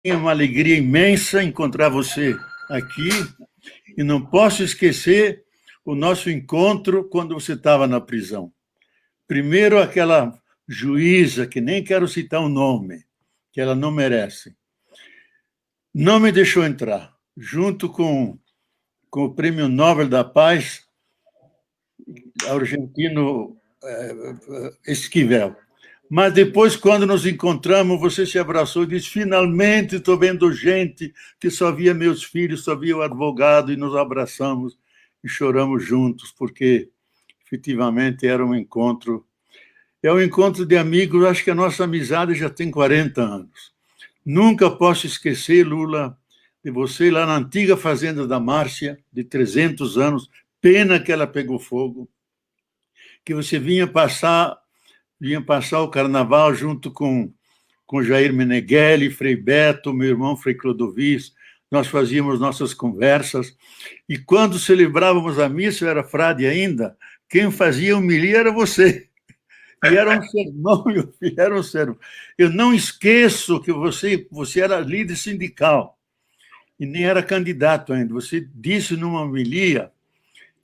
É uma alegria imensa encontrar você aqui e não posso esquecer o nosso encontro quando você estava na prisão. Primeiro, aquela juíza, que nem quero citar o nome, que ela não merece, não me deixou entrar, junto com o Prêmio Nobel da Paz, argentino Esquivel. Mas depois, quando nos encontramos, você se abraçou e disse: finalmente estou vendo gente que só via meus filhos, só via o advogado, e nos abraçamos e choramos juntos, porque efetivamente era um encontro. É um encontro de amigos, acho que a nossa amizade já tem 40 anos. Nunca posso esquecer, Lula, de você lá na antiga fazenda da Márcia, de 300 anos, pena que ela pegou fogo, que você vinha passar o carnaval junto com Jair Meneghelli, Frei Beto, meu irmão Frei Clodovis. Nós fazíamos nossas conversas, e quando celebrávamos a missa, eu era frade ainda, quem fazia homilia era você. E era um sermão, meu filho, era um sermão. Eu não esqueço que você era líder sindical, e nem era candidato ainda. Você disse numa homilia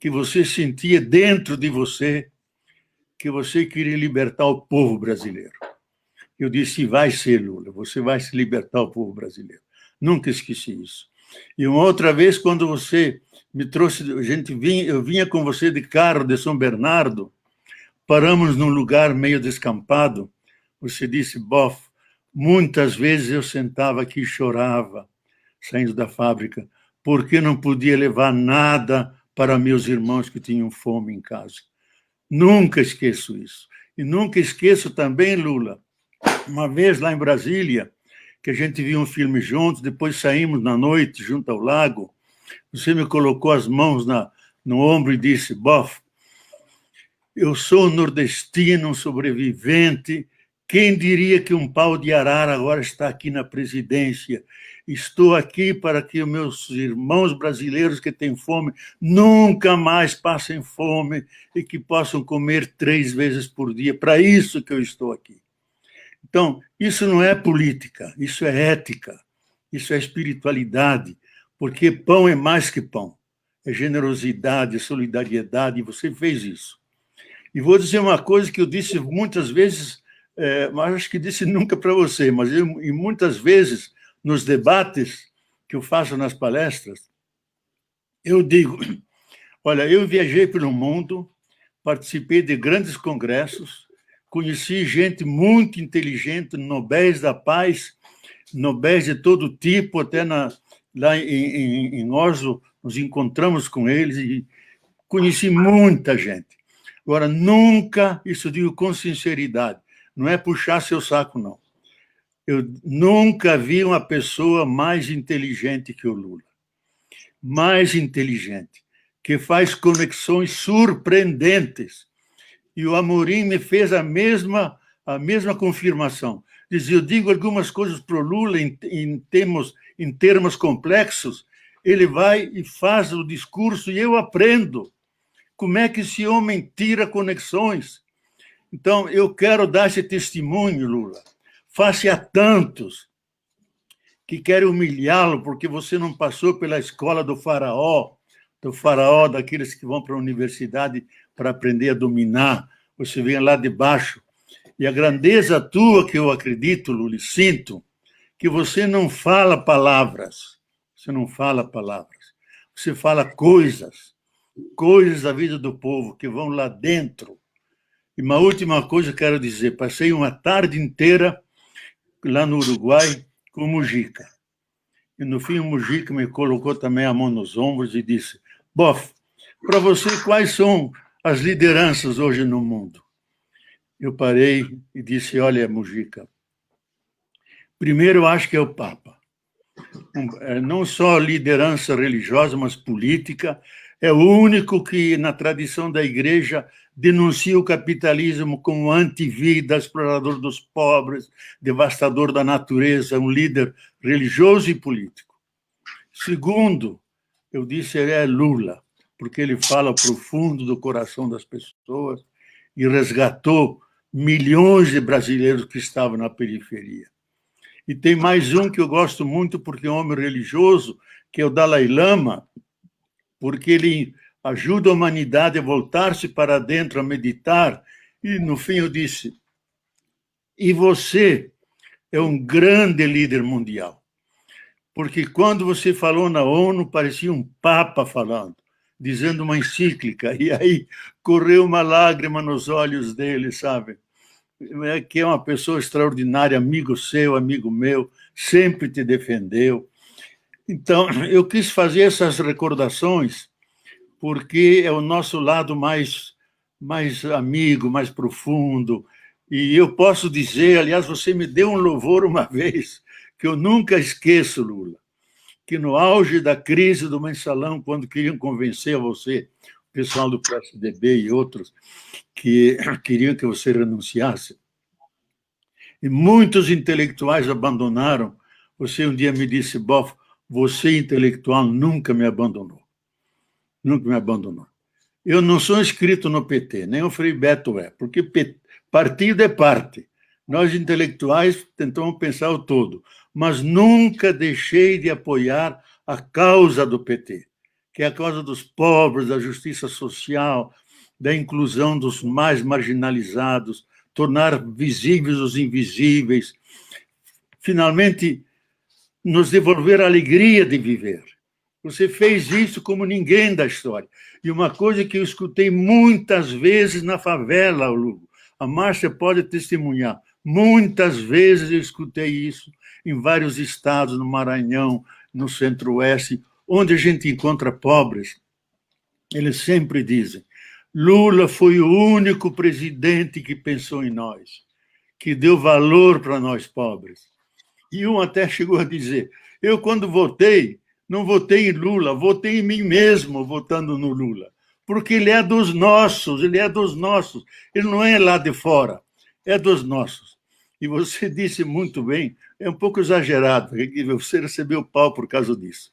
que você sentia dentro de você que você queria libertar o povo brasileiro. Eu disse: vai ser, Lula, você vai se libertar o povo brasileiro. Nunca esqueci isso. E uma outra vez, quando você me trouxe, eu vinha com você de carro de São Bernardo, paramos num lugar meio descampado, você disse: Boff, muitas vezes eu sentava aqui e chorava, saindo da fábrica, porque não podia levar nada para meus irmãos que tinham fome em casa. Nunca esqueço isso. E nunca esqueço também, Lula, uma vez lá em Brasília, que a gente viu um filme juntos, depois saímos na noite junto ao lago, você me colocou as mãos no ombro e disse: Boff, eu sou nordestino, um sobrevivente, quem diria que um pau de arara agora está aqui na presidência? Estou aqui para que os meus irmãos brasileiros que têm fome nunca mais passem fome e que possam comer 3 vezes por dia. Para isso que eu estou aqui. Então, isso não é política, isso é ética, isso é espiritualidade, porque pão é mais que pão. É generosidade, é solidariedade, e você fez isso. E vou dizer uma coisa que eu disse muitas vezes, mas acho que disse nunca para você, mas e muitas vezes nos debates que eu faço nas palestras, eu digo: olha, eu viajei pelo mundo, participei de grandes congressos, conheci gente muito inteligente, nobéis da paz, nobéis de todo tipo, até lá em Oslo, nos encontramos com eles e conheci muita gente. Agora, nunca, isso eu digo com sinceridade, não é puxar seu saco, não. Eu nunca vi uma pessoa mais inteligente que o Lula. Mais inteligente, que faz conexões surpreendentes. E o Amorim me fez a mesma confirmação. Dizia: eu digo algumas coisas para o Lula em termos complexos, ele vai e faz o discurso e eu aprendo. Como é que esse homem tira conexões? Então, eu quero dar esse testemunho, Lula, face a tantos que querem humilhá-lo porque você não passou pela escola do faraó, daqueles que vão para a universidade para aprender a dominar. Você vem lá de baixo. E a grandeza tua, que eu acredito, Lula, sinto, que você não fala palavras. Você não fala palavras. Você fala coisas da vida do povo que vão lá dentro. E uma última coisa que eu quero dizer: passei uma tarde inteira lá no Uruguai com o Mujica. E no fim o Mujica me colocou também a mão nos ombros e disse: Boff, para você, quais são as lideranças hoje no mundo? Eu parei e disse: olha, Mujica, primeiro eu acho que é o Papa. Não só liderança religiosa, mas política. É o único que, na tradição da igreja, denuncia o capitalismo como antivida, explorador dos pobres, devastador da natureza, um líder religioso e político. Segundo, eu disse, ele é Lula, porque ele fala profundo do coração das pessoas e resgatou milhões de brasileiros que estavam na periferia. E tem mais um que eu gosto muito, porque é um homem religioso, que é o Dalai Lama, porque ele ajuda a humanidade a voltar-se para dentro, a meditar. E, no fim, eu disse, e você é um grande líder mundial. Porque quando você falou na ONU, parecia um papa falando, dizendo uma encíclica, e aí correu uma lágrima nos olhos dele, sabe? Que é uma pessoa extraordinária, amigo seu, amigo meu, sempre te defendeu. Então, eu quis fazer essas recordações porque é o nosso lado mais amigo, mais profundo. E eu posso dizer, aliás, você me deu um louvor uma vez, que eu nunca esqueço, Lula, que no auge da crise do mensalão, quando queriam convencer você, o pessoal do PSDB e outros, que queriam que você renunciasse, e muitos intelectuais abandonaram, você um dia me disse, Boff, você intelectual nunca me abandonou. Nunca me abandonou. Eu não sou inscrito no PT, nem o Frei Beto é, porque partido é parte. Nós, intelectuais, tentamos pensar o todo, mas nunca deixei de apoiar a causa do PT, que é a causa dos pobres, da justiça social, da inclusão dos mais marginalizados, tornar visíveis os invisíveis, finalmente nos devolver a alegria de viver. Você fez isso como ninguém da história. E uma coisa que eu escutei muitas vezes na favela, Lugo, a Márcia pode testemunhar, muitas vezes eu escutei isso em vários estados, no Maranhão, no Centro-Oeste, onde a gente encontra pobres. Eles sempre dizem, Lula foi o único presidente que pensou em nós, que deu valor para nós pobres. E um até chegou a dizer, eu quando votei, não votei em Lula, votei em mim mesmo, votando no Lula, porque ele é dos nossos, ele não é lá de fora, é dos nossos. E você disse muito bem, é um pouco exagerado, porque você recebeu pau por causa disso,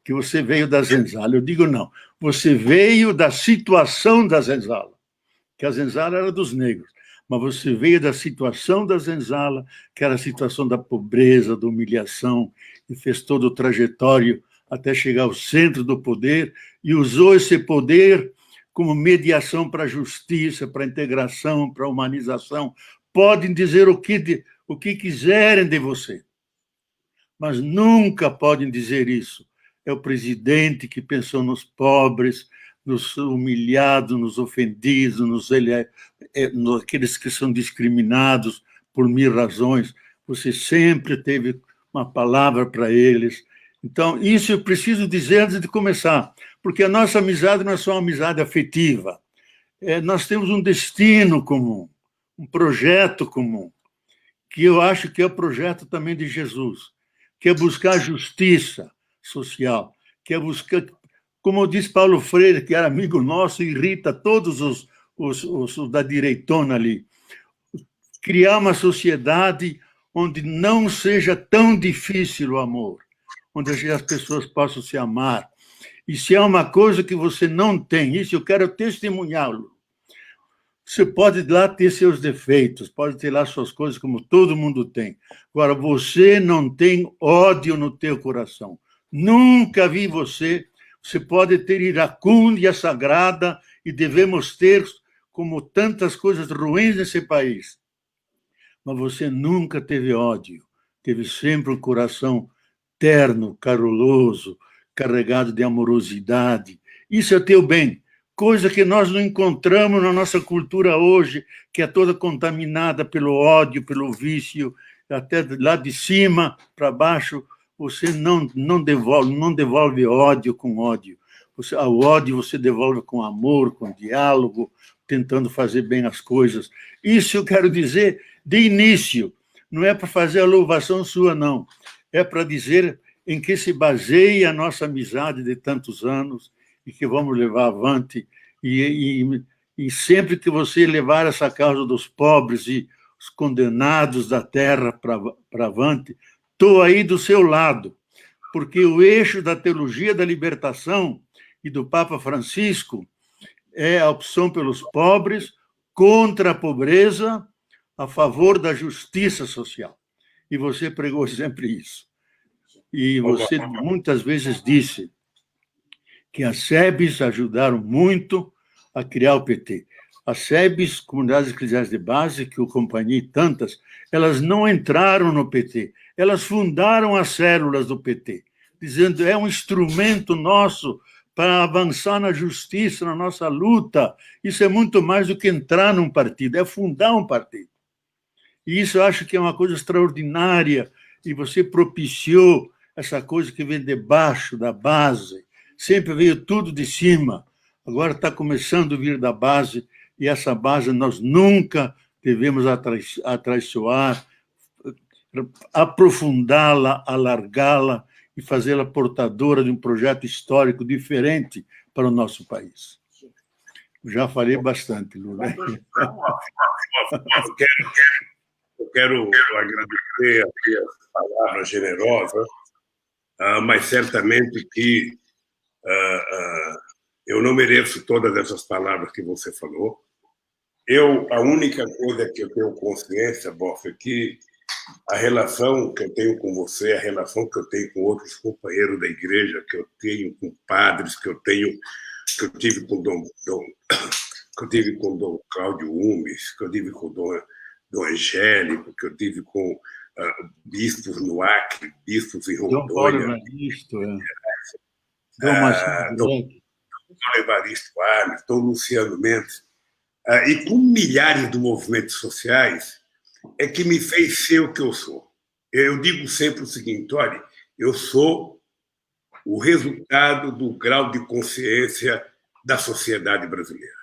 que você veio da Zenzala. Eu digo não, você veio da situação da Zenzala, que a Zenzala era dos negros, mas você veio da situação da Zenzala, que era a situação da pobreza, da humilhação, e fez todo o trajetório até chegar ao centro do poder, e usou esse poder como mediação para a justiça, para a integração, para a humanização. Podem dizer o que quiserem de você, mas nunca podem dizer isso. É o presidente que pensou nos pobres, nos humilhados, nos ofendidos, naqueles que são discriminados por mil razões. Você sempre teve uma palavra para eles. Então, isso eu preciso dizer antes de começar, porque a nossa amizade não é só uma amizade afetiva. Nós temos um destino comum, um projeto comum, que eu acho que é o projeto também de Jesus, que é buscar justiça social, que é buscar, como diz Paulo Freire, que era amigo nosso, irrita todos os da direitona ali, criar uma sociedade onde não seja tão difícil o amor, onde as pessoas possam se amar. E se é uma coisa que você não tem, isso eu quero testemunhá-lo. Você pode lá ter seus defeitos, pode ter lá suas coisas, como todo mundo tem. Agora, você não tem ódio no teu coração. Nunca vi você. Você pode ter iracúndia sagrada, e devemos ter, como tantas coisas ruins nesse país. Mas você nunca teve ódio. Teve sempre um coração terno, caruloso, carregado de amorosidade. Isso é teu bem. Coisa que nós não encontramos na nossa cultura hoje, que é toda contaminada pelo ódio, pelo vício, até lá de cima para baixo, você não devolve ódio com ódio. O ódio você devolve com amor, com diálogo, tentando fazer bem as coisas. Isso eu quero dizer de início, não é para fazer a louvação sua, não. É para dizer em que se baseia a nossa amizade de tantos anos, e que vamos levar avante, e sempre que você levar essa causa dos pobres e os condenados da terra para avante, estou aí do seu lado, porque o eixo da teologia da libertação e do Papa Francisco é a opção pelos pobres, contra a pobreza, a favor da justiça social. e você pregou sempre isso. E você muitas vezes disse que as SEBs ajudaram muito a criar o PT. As SEBs, Comunidades Eclesiais de Base, que eu acompanhei tantas, elas não entraram no PT, elas fundaram as células do PT, dizendo é um instrumento nosso para avançar na justiça, na nossa luta. Isso é muito mais do que entrar num partido, é fundar um partido. E isso eu acho que é uma coisa extraordinária, e você propiciou essa coisa que vem de baixo, da base. Sempre veio tudo de cima, agora está começando a vir da base, e essa base nós nunca devemos atraiçoar, aprofundá-la, alargá-la e fazê-la portadora de um projeto histórico diferente para o nosso país. Já falei bastante, Lula. Eu quero agradecer as palavras generosas, mas certamente que eu não mereço todas essas palavras que você falou. A única coisa que eu tenho consciência, Boff, é que a relação que eu tenho com você, a relação que eu tenho com outros companheiros da igreja, que eu tenho com padres, que eu tive com que eu tive com Dom Cláudio Umes, que eu tive com Dom Angélico, que eu tive com bispos no Acre, bispos em Rondônia. Dom Paulo Evaristo, Dom Evaristo Armes, Dom Luciano Mendes, e com milhares de movimentos sociais, é que me fez ser o que eu sou. Eu digo sempre o seguinte, olha, eu sou o resultado do grau de consciência da sociedade brasileira.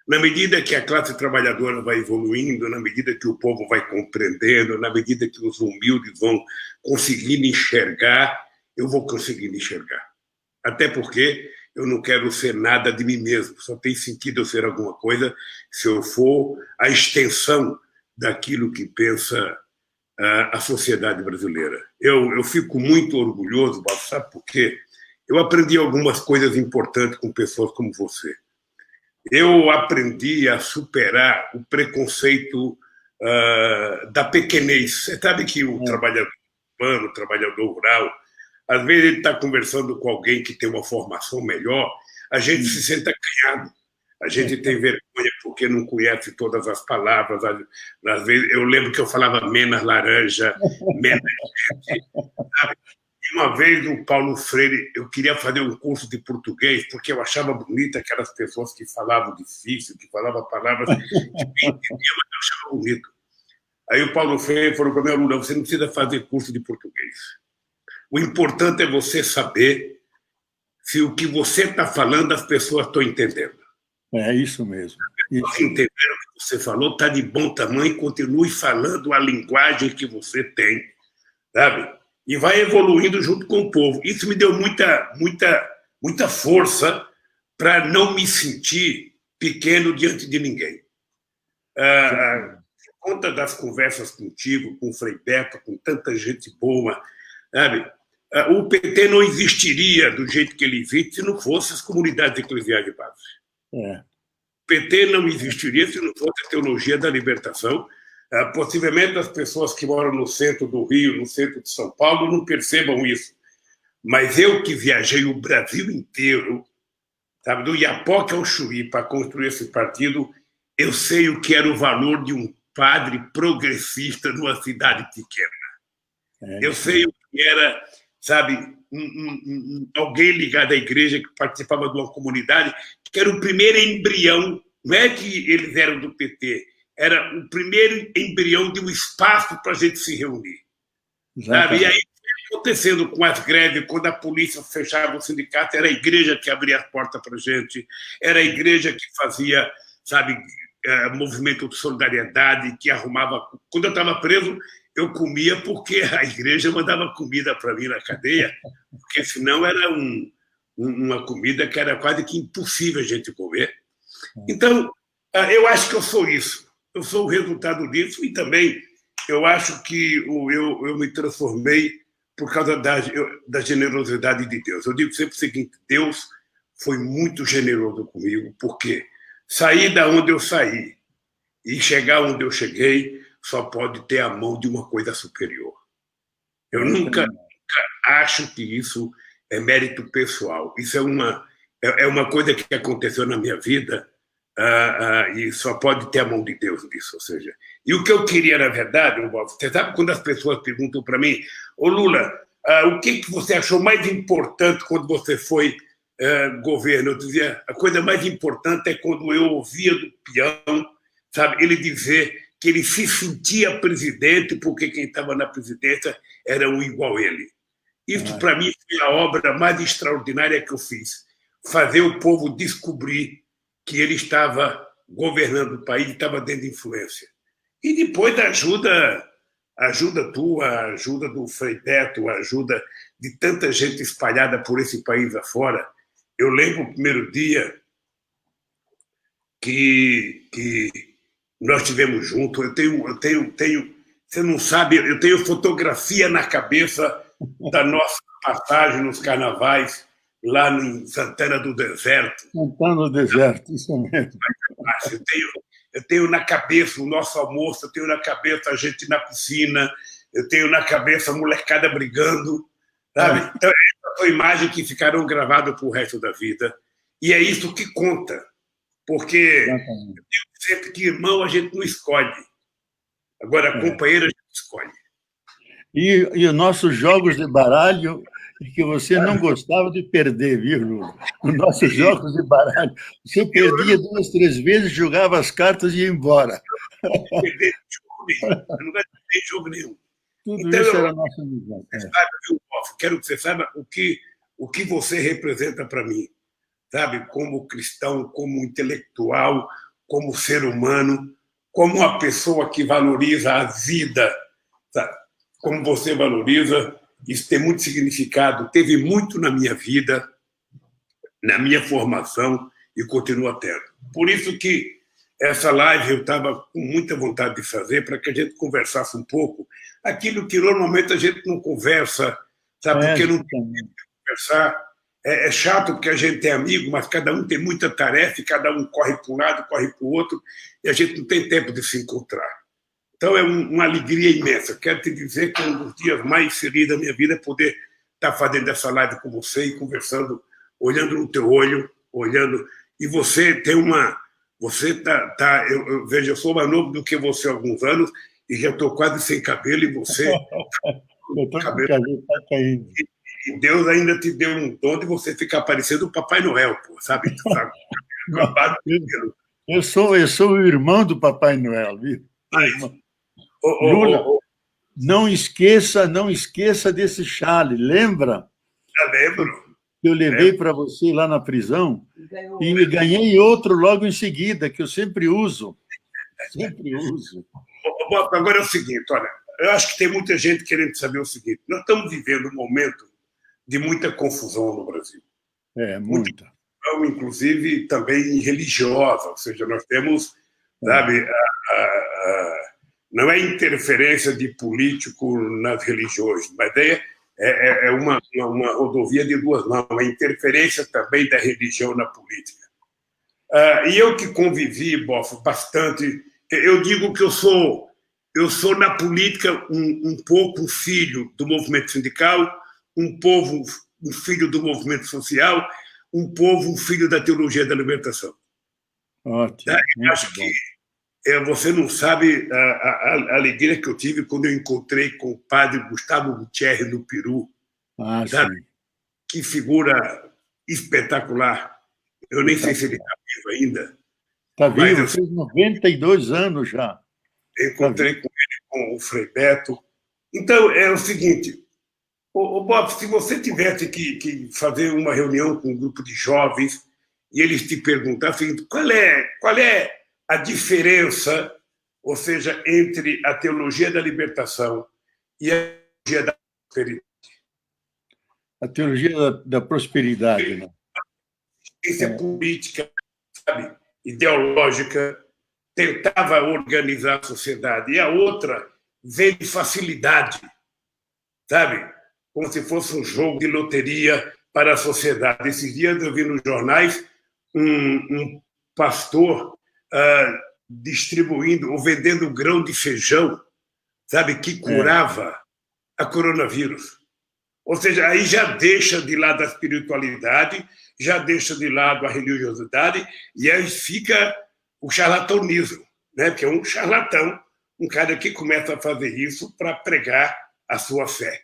Na medida que a classe trabalhadora vai evoluindo, na medida que o povo vai compreendendo, na medida que os humildes vão conseguindo enxergar, eu vou conseguindo enxergar. Até porque eu não quero ser nada de mim mesmo, só tem sentido eu ser alguma coisa se eu for a extensão daquilo que pensa a sociedade brasileira. Eu fico muito orgulhoso, sabe por quê? Eu aprendi algumas coisas importantes com pessoas como você. Eu aprendi a superar o preconceito da pequenez. Você sabe que o trabalhador urbano, o trabalhador rural, às vezes ele está conversando com alguém que tem uma formação melhor, a gente se sente acanhado. A gente tem vergonha porque não conhece todas as palavras. Às vezes, eu lembro que eu falava menos laranja, menos gente. E uma vez o Paulo Freire, eu queria fazer um curso de português porque eu achava bonita aquelas pessoas que falavam difícil, que falavam palavras que eu entendia, mas eu achava bonito. Aí o Paulo Freire falou para o meu aluno, você não precisa fazer curso de português. O importante é você saber se o que você está falando as pessoas estão entendendo. É isso mesmo. Se entenderam o que você falou, está de bom tamanho, continue falando a linguagem que você tem, sabe? E vai evoluindo junto com o povo. Isso me deu muita força para não me sentir pequeno diante de ninguém. Por conta das conversas contigo, com o Frei Beto, com tanta gente boa, sabe? O PT não existiria do jeito que ele existe se não fosse as comunidades eclesiais de base. O PT não existiria se não fosse a teologia da libertação. Possivelmente as pessoas que moram no centro do Rio, no centro de São Paulo, não percebam isso. Mas eu que viajei o Brasil inteiro, sabe, do Iapoque ao Chuí, para construir esse partido, eu sei o que era o valor de um padre progressista numa cidade pequena. Eu sei o que era, sabe, alguém ligado à igreja que participava de uma comunidade, que era o primeiro embrião, não é que eles eram do PT, era o primeiro embrião de um espaço para a gente se reunir. Sabe? E aí, acontecendo com as greves, quando a polícia fechava o sindicato, era a igreja que abria as portas para a gente, era a igreja que fazia, sabe, movimento de solidariedade, que arrumava... Quando eu estava preso, eu comia porque a igreja mandava comida para mim na cadeia, porque senão era uma comida que era quase que impossível a gente comer. Então, eu acho que eu sou isso. Eu sou o resultado disso e também eu acho que eu me transformei por causa da generosidade de Deus. Eu digo sempre o seguinte, Deus foi muito generoso comigo, porque sair da onde eu saí e chegar onde eu cheguei só pode ter a mão de uma coisa superior. Eu nunca acho que isso é mérito pessoal. Isso é uma coisa que aconteceu na minha vida e só pode ter a mão de Deus nisso. Ou seja, e o que eu queria, na verdade, você sabe quando as pessoas perguntam para mim, ô Lula, o que você achou mais importante quando você foi governo? Eu dizia, a coisa mais importante é quando eu ouvia do peão, sabe, ele dizer que ele se sentia presidente porque quem estava na presidência era um igual a ele. Isso, para mim, foi a obra mais extraordinária que eu fiz. Fazer o povo descobrir que ele estava governando o país, estava dando influência. E depois da ajuda tua, a ajuda do Frei Beto, a ajuda de tanta gente espalhada por esse país afora. Eu lembro o primeiro dia que nós estivemos juntos. Eu tenho, você não sabe, eu tenho fotografia na cabeça da nossa passagem nos carnavais lá em Santana do Deserto. Santana do Deserto, isso mesmo. Eu tenho na cabeça o nosso almoço, eu tenho na cabeça a gente na piscina, eu tenho na cabeça a molecada brigando, sabe? Então, essa foi a imagem que ficaram gravadas para o resto da vida. E é isso que conta, porque eu digo sempre que irmão a gente não escolhe, agora companheiro a gente escolhe. E os nossos jogos de baralho, que você não gostava de perder, viu, Lula? Os nossos jogos de baralho. Você perdia 2, 3 vezes, jogava as cartas e ia embora. Eu não gosto de perder jogo nenhum. Tudo então, isso era a nossa amizade. Quero que você saiba o que você representa para mim, sabe? Como cristão, como intelectual, como ser humano, como uma pessoa que valoriza a vida, sabe? Como você valoriza, isso tem muito significado, teve muito na minha vida, na minha formação e continua tendo. Por isso que essa live eu estava com muita vontade de fazer para que a gente conversasse um pouco aquilo que normalmente a gente não conversa, sabe? Porque não tem tempo de conversar. É chato porque a gente é amigo, mas cada um tem muita tarefa e cada um corre para um lado, corre para o outro e a gente não tem tempo de se encontrar. Então, é uma alegria imensa. Quero te dizer que um dos dias mais felizes da minha vida é poder estar fazendo essa live com você e conversando, olhando no teu olho, olhando. E você tem uma... Você eu vejo, eu sou mais novo do que você há alguns anos e já estou quase sem cabelo e você... eu estou com o cabelo tá caindo. E Deus ainda te deu um dom de você ficar parecendo o Papai Noel, pô, sabe? Eu sou o irmão do Papai Noel, viu? Lula, não esqueça desse chale, lembra? Já lembro. Eu levei para você lá na prisão e ganhei outro logo em seguida, que eu sempre uso. Sempre uso. Agora é o seguinte, olha, eu acho que tem muita gente querendo saber o seguinte, nós estamos vivendo um momento de muita confusão no Brasil. Muita. Inclusive também religiosa, ou seja, nós temos, sabe, não é interferência de político nas religiões, mas é uma rodovia de duas mãos, é interferência também da religião na política. E eu que convivi, Boff, bastante, eu digo que eu sou na política um pouco um filho do movimento sindical, um filho do movimento social, um filho da teologia da libertação. Ótimo. Eu acho que você não sabe a alegria que eu tive quando eu encontrei com o padre Gustavo Gutierrez no Peru. Sim. Que figura espetacular. Eu nem sei se ele está vivo ainda. Está vivo, fez 92 anos já. Eu encontrei com ele, com o Frei Beto. Então, é o seguinte, Bob, se você tivesse que fazer uma reunião com um grupo de jovens e eles te perguntassem qual é a diferença, ou seja, entre a teologia da libertação e a teologia da prosperidade. A teologia da prosperidade, né? Ciência política, sabe, ideológica, tentava organizar a sociedade, e a outra vem de facilidade, sabe? Como se fosse um jogo de loteria para a sociedade. Esses dias eu vi nos jornais um pastor distribuindo ou vendendo grão de feijão, sabe, que curava a coronavírus. Ou seja, aí já deixa de lado a espiritualidade, já deixa de lado a religiosidade, e aí fica o charlatanismo, né? Porque é um charlatão, um cara que começa a fazer isso para pregar a sua fé.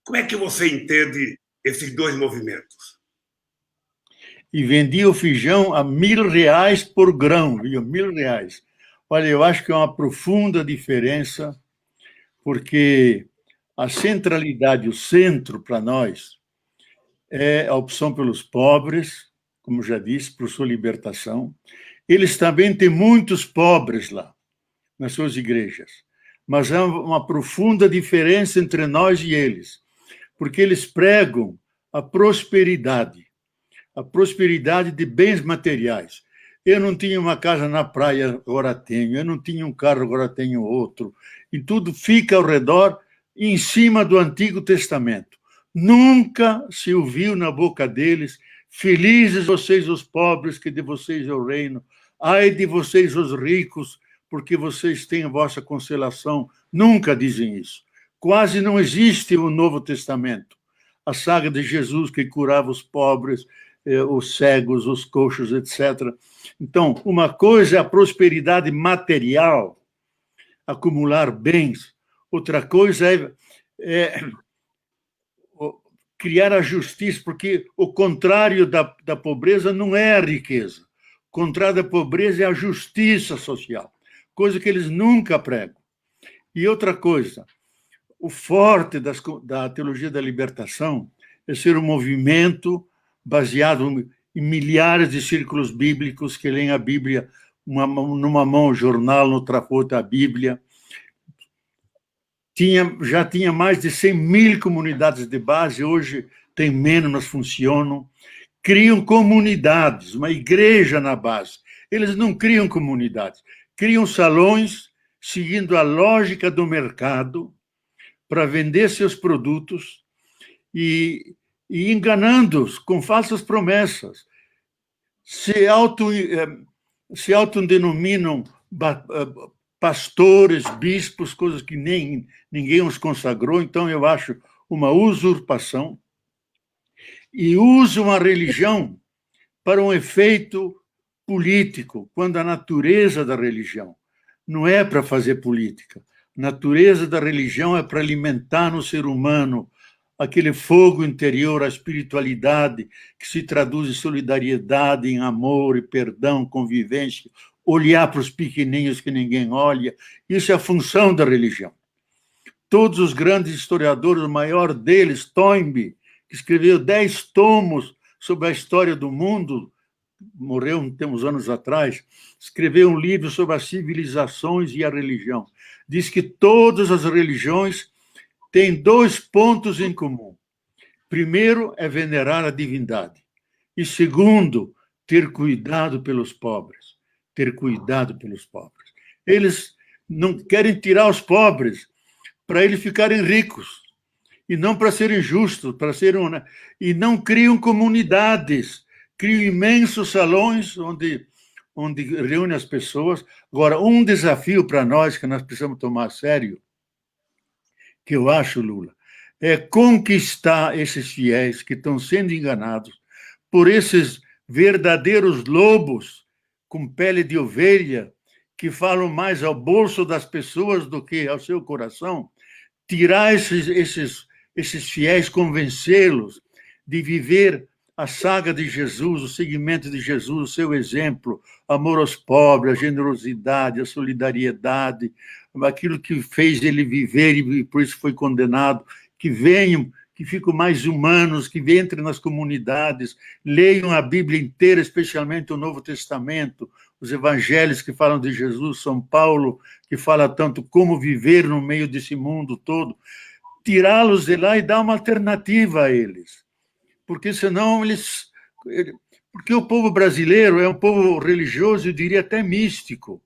Como é que você entende esses dois movimentos? E vendia o feijão a R$1.000 por grão, viu? R$1.000. Olha, eu acho que é uma profunda diferença, porque a centralidade, o centro para nós, é a opção pelos pobres, como já disse, por sua libertação. Eles também têm muitos pobres lá, nas suas igrejas, mas há uma profunda diferença entre nós e eles, porque eles pregam a prosperidade de bens materiais. Eu não tinha uma casa na praia, agora tenho. Eu não tinha um carro, agora tenho outro. E tudo fica ao redor, em cima do Antigo Testamento. Nunca se ouviu na boca deles: felizes vocês os pobres, que de vocês é o reino. Ai de vocês os ricos, porque vocês têm a vossa consolação. Nunca dizem isso. Quase não existe o Novo Testamento. A saga de Jesus que curava os pobres, os cegos, os coxos, etc. Então, uma coisa é a prosperidade material, acumular bens. Outra coisa é criar a justiça, porque o contrário da pobreza não é a riqueza. O contrário da pobreza é a justiça social, coisa que eles nunca pregam. E outra coisa, o forte da teologia da libertação é ser um movimento baseado em milhares de círculos bíblicos que leem a Bíblia, numa mão o jornal, noutra outra a Bíblia. Já tinha mais de 100.000 comunidades de base, hoje tem menos, mas funcionam. Criam comunidades, uma igreja na base. Eles não criam comunidades, criam salões seguindo a lógica do mercado para vender seus produtos e enganando-os com falsas promessas. Se autodenominam pastores, bispos, coisas que nem ninguém os consagrou. Então, eu acho uma usurpação, e usam a religião para um efeito político, quando a natureza da religião não é para fazer política. A natureza da religião é para alimentar no ser humano aquele fogo interior, a espiritualidade, que se traduz em solidariedade, em amor e perdão, convivência, olhar para os pequenininhos que ninguém olha. Isso é a função da religião. Todos os grandes historiadores, o maior deles, Toynbee, que escreveu 10 tomos sobre a história do mundo, morreu uns anos atrás, escreveu um livro sobre as civilizações e a religião. Diz que todas as religiões têm 2 pontos em comum. Primeiro é venerar a divindade. E segundo, ter cuidado pelos pobres. Ter cuidado pelos pobres. Eles não querem tirar os pobres para eles ficarem ricos, e não para serem justos, e não criam comunidades, criam imensos salões onde reúne as pessoas. Agora, um desafio para nós que nós precisamos tomar a sério, que eu acho, Lula, é conquistar esses fiéis que estão sendo enganados por esses verdadeiros lobos com pele de ovelha, que falam mais ao bolso das pessoas do que ao seu coração. Tirar esses fiéis, convencê-los de viver a saga de Jesus, o seguimento de Jesus, o seu exemplo, amor aos pobres, a generosidade, a solidariedade, aquilo que fez ele viver e por isso foi condenado. Que venham, que fiquem mais humanos, que entrem nas comunidades, leiam a Bíblia inteira, especialmente o Novo Testamento, os evangelhos que falam de Jesus, São Paulo, que fala tanto como viver no meio desse mundo todo. Tirá-los de lá e dar uma alternativa a eles. Porque senão porque o povo brasileiro é um povo religioso, eu diria até místico.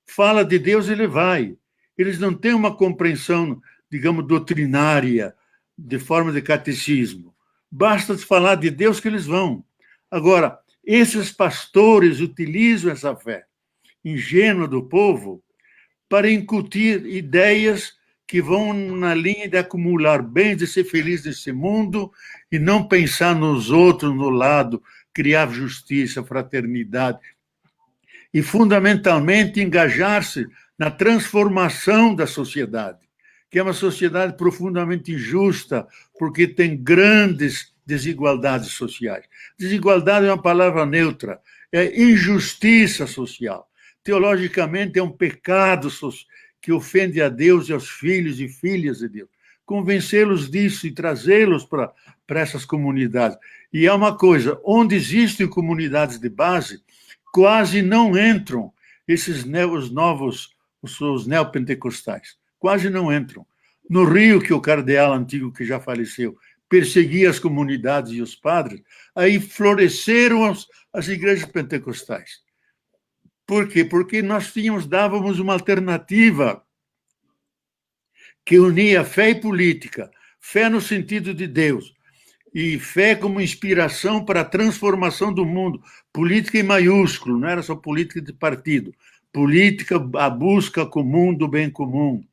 Fala de Deus, ele vai. Eles não têm uma compreensão, digamos, doutrinária, de forma de catecismo. Basta falar de Deus que eles vão. Agora, esses pastores utilizam essa fé ingênua do povo para incutir ideias que vão na linha de acumular bens, de ser feliz nesse mundo e não pensar nos outros, no lado, criar justiça, fraternidade e, fundamentalmente, engajar-se na transformação da sociedade, que é uma sociedade profundamente injusta, porque tem grandes desigualdades sociais. Desigualdade é uma palavra neutra, é injustiça social. Teologicamente, é um pecado que ofende a Deus e aos filhos e filhas de Deus. Convencê-los disso e trazê-los para essas comunidades. E é uma coisa, onde existem comunidades de base, quase não entram os neopentecostais. Quase não entram. No Rio, que o cardeal antigo, que já faleceu, perseguia as comunidades e os padres, aí floresceram as igrejas pentecostais. Por quê? Porque nós dávamos uma alternativa que unia fé e política, fé no sentido de Deus, e fé como inspiração para a transformação do mundo, política em maiúsculo, não era só política de partido, política, a busca comum do bem comum,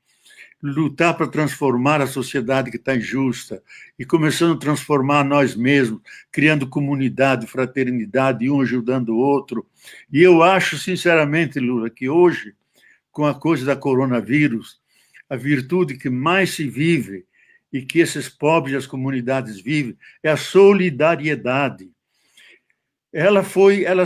lutar para transformar a sociedade que está injusta e começando a transformar nós mesmos, criando comunidade, fraternidade, um ajudando o outro. E eu acho, sinceramente, Lula, que hoje, com a coisa da coronavírus, a virtude que mais se vive e que esses pobres das comunidades vivem é a solidariedade. Ela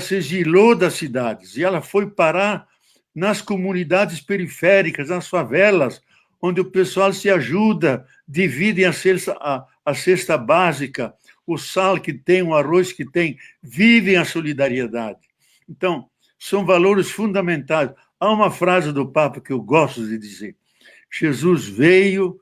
se exilou das cidades e ela foi parar nas comunidades periféricas, nas favelas, onde o pessoal se ajuda, dividem a cesta básica, o sal que tem, o arroz que tem, vivem a solidariedade. Então, são valores fundamentais. Há uma frase do Papa que eu gosto de dizer: Jesus veio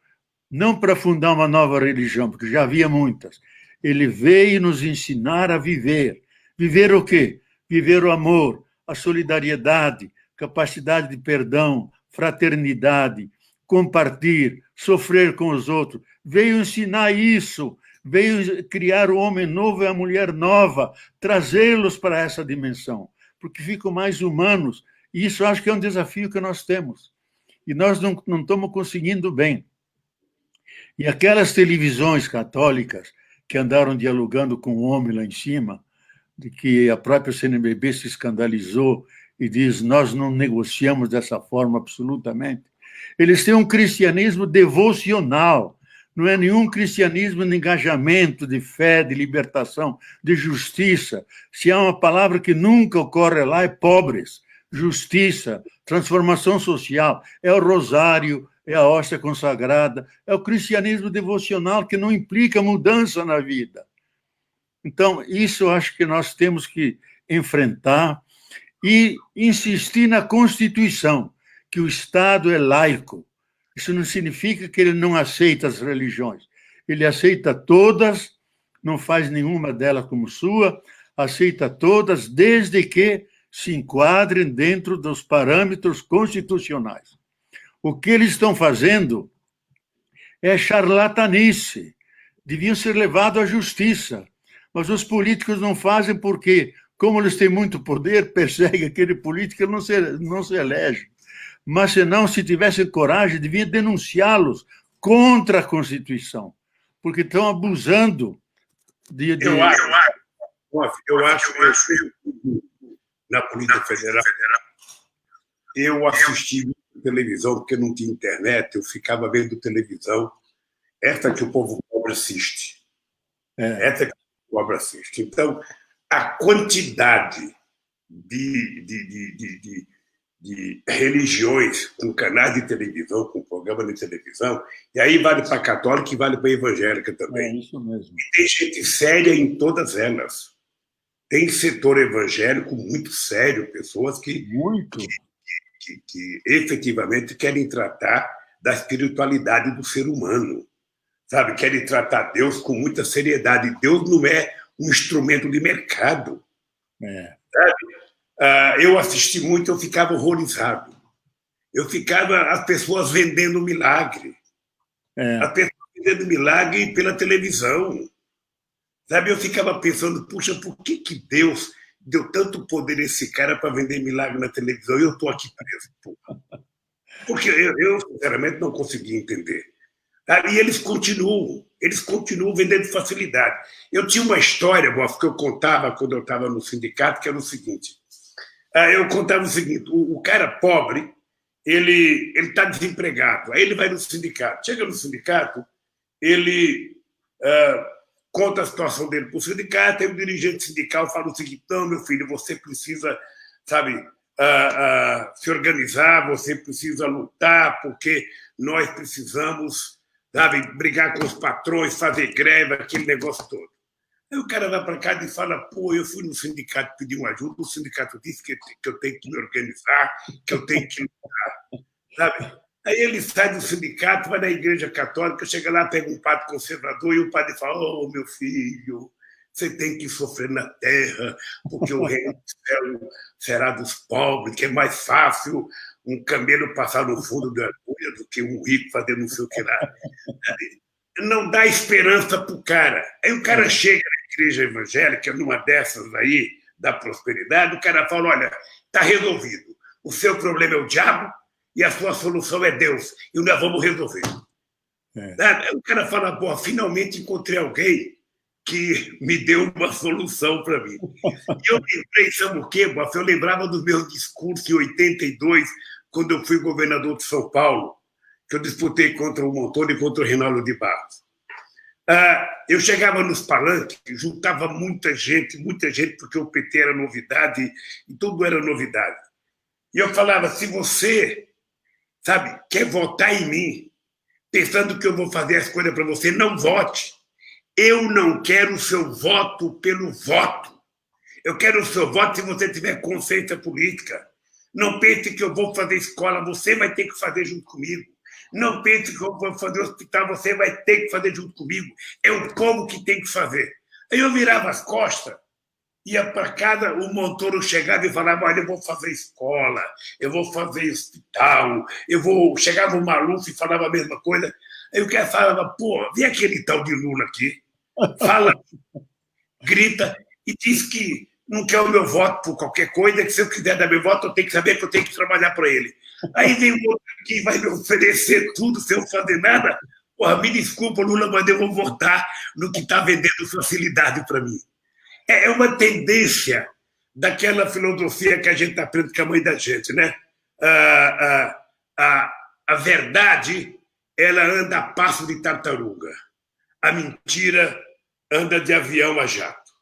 não para fundar uma nova religião, porque já havia muitas. Ele veio nos ensinar a viver. Viver o quê? Viver o amor, a solidariedade, capacidade de perdão, fraternidade, compartilhar, sofrer com os outros. Veio ensinar isso, veio criar o homem novo e a mulher nova, trazê-los para essa dimensão, porque ficam mais humanos. E isso acho que é um desafio que nós temos. E nós não estamos conseguindo bem. E aquelas televisões católicas que andaram dialogando com o homem lá em cima, de que a própria CNBB se escandalizou e diz: nós não negociamos dessa forma absolutamente. Eles têm um cristianismo devocional, não é nenhum cristianismo de engajamento, de fé, de libertação, de justiça. Se há uma palavra que nunca ocorre lá, é pobres, justiça, transformação social, é o rosário, é a hóstia consagrada, é o cristianismo devocional que não implica mudança na vida. Então, isso eu acho que nós temos que enfrentar e insistir na Constituição, que o Estado é laico. Isso não significa que ele não aceita as religiões. Ele aceita todas, não faz nenhuma delas como sua, aceita todas, desde que se enquadrem dentro dos parâmetros constitucionais. O que eles estão fazendo é charlatanice. Deviam ser levados à justiça. Mas os políticos não fazem porque, como eles têm muito poder, perseguem aquele político e não se elege. Mas, senão, se tivessem coragem, deviam denunciá-los contra a Constituição, porque estão abusando de... Eu acho que na política federal, eu assisti televisão, porque não tinha internet, eu ficava vendo televisão, essa que o povo pobre assiste. Essa que o pobre assiste. Então, a quantidade de religiões com canais de televisão, com programa de televisão, e aí vale para a católica e vale para a evangélica também. É isso mesmo. E tem gente séria em todas elas. Tem setor evangélico muito sério, pessoas que efetivamente querem tratar da espiritualidade do ser humano, sabe? Querem tratar Deus com muita seriedade. Deus não é um instrumento de mercado. Sabe? Eu assisti muito, eu ficava horrorizado. As pessoas vendendo milagre. As pessoas vendendo milagre pela televisão. Sabe? Eu ficava pensando, puxa, por que Deus deu tanto poder a esse cara para vender milagre na televisão e eu estou aqui preso? Porra. Porque eu, sinceramente, não consegui entender. E eles continuam vendendo facilidade. Eu tinha uma história, Boff, que eu contava quando eu estava no sindicato, que era o seguinte. Eu contava o seguinte, o cara pobre, ele está desempregado, aí ele vai no sindicato. Chega no sindicato, ele conta a situação dele para o sindicato, aí o dirigente sindical fala o seguinte, não, meu filho, você precisa, sabe, se organizar, você precisa lutar, porque nós precisamos, sabe, brigar com os patrões, fazer greve, aquele negócio todo. Aí o cara vai para casa e fala, pô, eu fui no sindicato pedir uma ajuda, o sindicato disse que eu tenho que me organizar, que eu tenho que lutar, sabe? Aí ele sai do sindicato, vai na igreja católica, chega lá, pega um padre conservador e o padre fala, oh, meu filho, você tem que sofrer na terra, porque o reino do céu será dos pobres, que é mais fácil um camelo passar no fundo da agulha do que um rico fazer não sei o que lá. Não dá esperança para o cara. Aí o cara chega na igreja evangélica, numa dessas aí, da prosperidade, o cara fala, olha, está resolvido. O seu problema é o diabo e a sua solução é Deus. E nós vamos resolver. Aí o cara fala, pô, finalmente encontrei alguém que me deu uma solução para mim. E eu lembrei, sabe o quê, Boff? Eu lembrava do meu discurso em 82, quando eu fui governador de São Paulo, que eu disputei contra o Montoro e contra o Reinaldo de Barros. Eu chegava nos palanques, juntava muita gente, porque o PT era novidade e tudo era novidade. E eu falava, se você, sabe, quer votar em mim, pensando que eu vou fazer as coisas para você, não vote. Eu não quero o seu voto pelo voto. Eu quero o seu voto se você tiver consciência política. Não pense que eu vou fazer escola, você vai ter que fazer junto comigo. Não pense que eu vou fazer hospital, você vai ter que fazer junto comigo. É o povo que tem que fazer. Aí eu virava as costas, ia para casa, o Montoro chegava e falava, olha, eu vou fazer escola, eu vou fazer hospital, chegava o Maluf e falava a mesma coisa. Aí o cara falava, pô, vem aquele tal de Lula aqui, fala, grita e diz que não quer o meu voto por qualquer coisa, que se eu quiser dar meu voto, eu tenho que saber que eu tenho que trabalhar para ele. Aí vem o outro que vai me oferecer tudo sem eu fazer nada. Porra, me desculpa, Lula, mas eu vou votar no que está vendendo facilidade para mim. É uma tendência daquela filosofia que a gente aprende com a mãe da gente, né? A verdade, ela anda a passo de tartaruga. A mentira anda de avião a jato.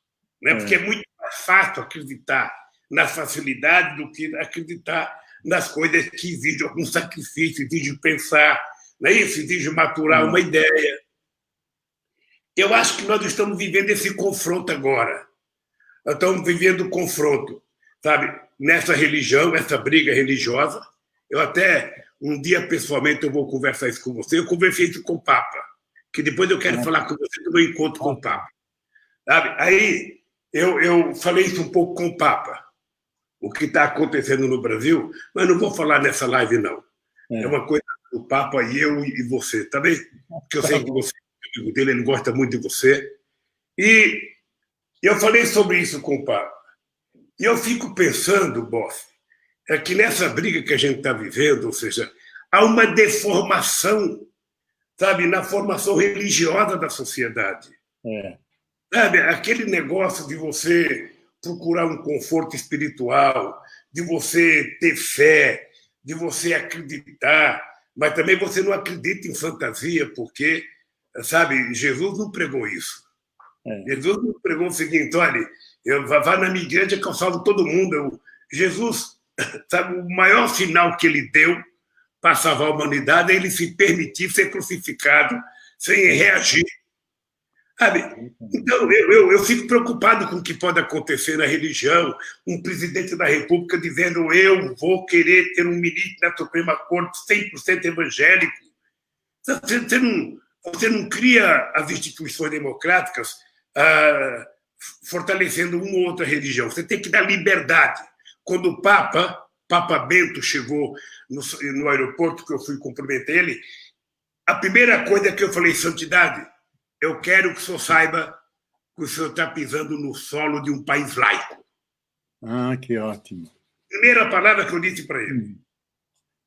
Né? Porque é muito mais fácil acreditar na facilidade do que acreditar nas coisas que exigem algum sacrifício, exigem pensar, não é isso? Exigem maturar uma ideia. Eu acho que nós estamos vivendo esse confronto agora. Nós estamos vivendo o confronto, sabe? Nessa religião, essa briga religiosa. Eu até, um dia, pessoalmente, eu vou conversar isso com você. Eu conversei isso com o Papa, que depois eu quero falar com você do meu encontro com o Papa. Sabe? Aí, eu falei isso um pouco com o Papa, o que está acontecendo no Brasil, mas não vou falar nessa live, não. É uma coisa do Papa e eu e você, tá bem? Porque eu sei que você é amigo dele, ele gosta muito de você. E eu falei sobre isso com o Papa. E eu fico pensando, Boff, que nessa briga que a gente está vivendo, ou seja, há uma deformação, sabe, na formação religiosa da sociedade. Sabe, aquele negócio de você procurar um conforto espiritual, de você ter fé, de você acreditar, mas também você não acredita em fantasia, porque, sabe, Jesus não pregou isso. Jesus não pregou o seguinte, olha, vá na minha igreja que eu salvo todo mundo. Jesus, sabe, o maior sinal que ele deu para salvar a humanidade é ele se permitir ser crucificado sem reagir. Sabe? Então, eu fico preocupado com o que pode acontecer na religião, um presidente da República dizendo eu vou querer ter um ministro da Suprema Corte 100% evangélico. Você não cria as instituições democráticas fortalecendo uma ou outra religião. Você tem que dar liberdade. Quando o Papa Bento chegou no aeroporto, que eu fui cumprimentar ele, a primeira coisa que eu falei, santidade, eu quero que o senhor saiba que o senhor está pisando no solo de um país laico. Ah, que ótimo. Primeira palavra que eu disse para ele.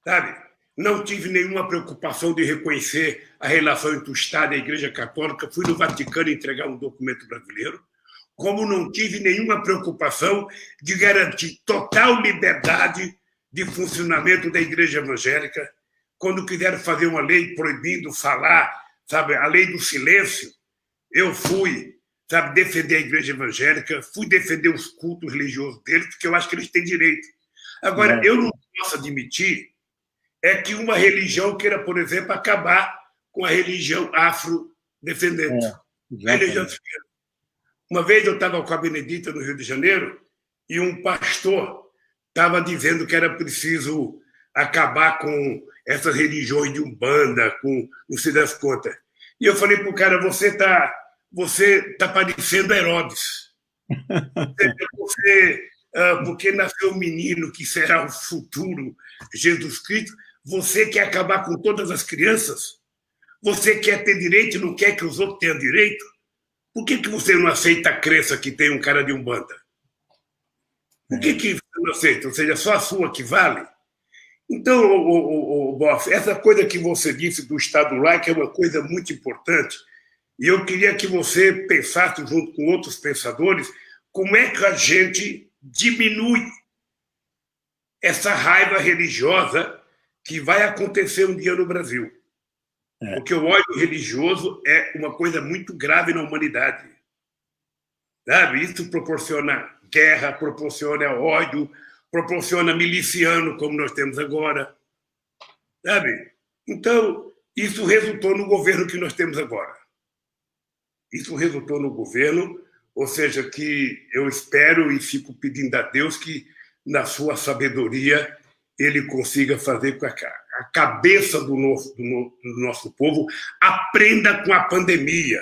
Sabe? Não tive nenhuma preocupação de reconhecer a relação entre o Estado e a Igreja Católica. Fui no Vaticano entregar um documento brasileiro. Como não tive nenhuma preocupação de garantir total liberdade de funcionamento da Igreja Evangélica. Quando quiseram fazer uma lei proibindo falar, sabe, a lei do silêncio, eu fui, sabe, defender a Igreja Evangélica, fui defender os cultos religiosos deles, porque eu acho que eles têm direito. Agora, eu não posso admitir que uma religião queira, por exemplo, acabar com a religião afrodescendente. Uma vez eu estava com a Benedita no Rio de Janeiro e um pastor estava dizendo que era preciso acabar com essas religiões de Umbanda, com não sei das contas. E eu falei para o cara, você tá parecendo Herodes. Porque nasceu um menino que será o futuro Jesus Cristo, você quer acabar com todas as crianças? Você quer ter direito e não quer que os outros tenham direito? Por que você não aceita a crença que tem um cara de Umbanda? Por que você não aceita? Ou seja, só a sua que vale? Então, Boff, essa coisa que você disse do Estado laico é uma coisa muito importante. E eu queria que você pensasse, junto com outros pensadores, como é que a gente diminui essa raiva religiosa que vai acontecer um dia no Brasil. Porque o ódio religioso é uma coisa muito grave na humanidade. Sabe? Isso proporciona guerra, proporciona ódio, proporciona miliciano, como nós temos agora. Sabe? Então, isso resultou no governo que nós temos agora. Isso resultou no governo, ou seja, que eu espero e fico pedindo a Deus que, na sua sabedoria, ele consiga fazer com que a cabeça do nosso povo aprenda com a pandemia.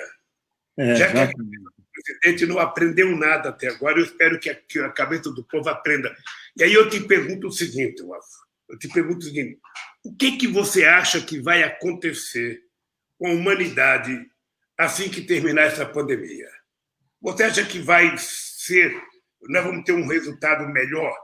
Já que o presidente não aprendeu nada até agora, eu espero que a cabeça do povo aprenda. E aí eu te pergunto o seguinte, o que você acha que vai acontecer com a humanidade assim que terminar essa pandemia? Você acha que vai ser, nós vamos ter um resultado melhor?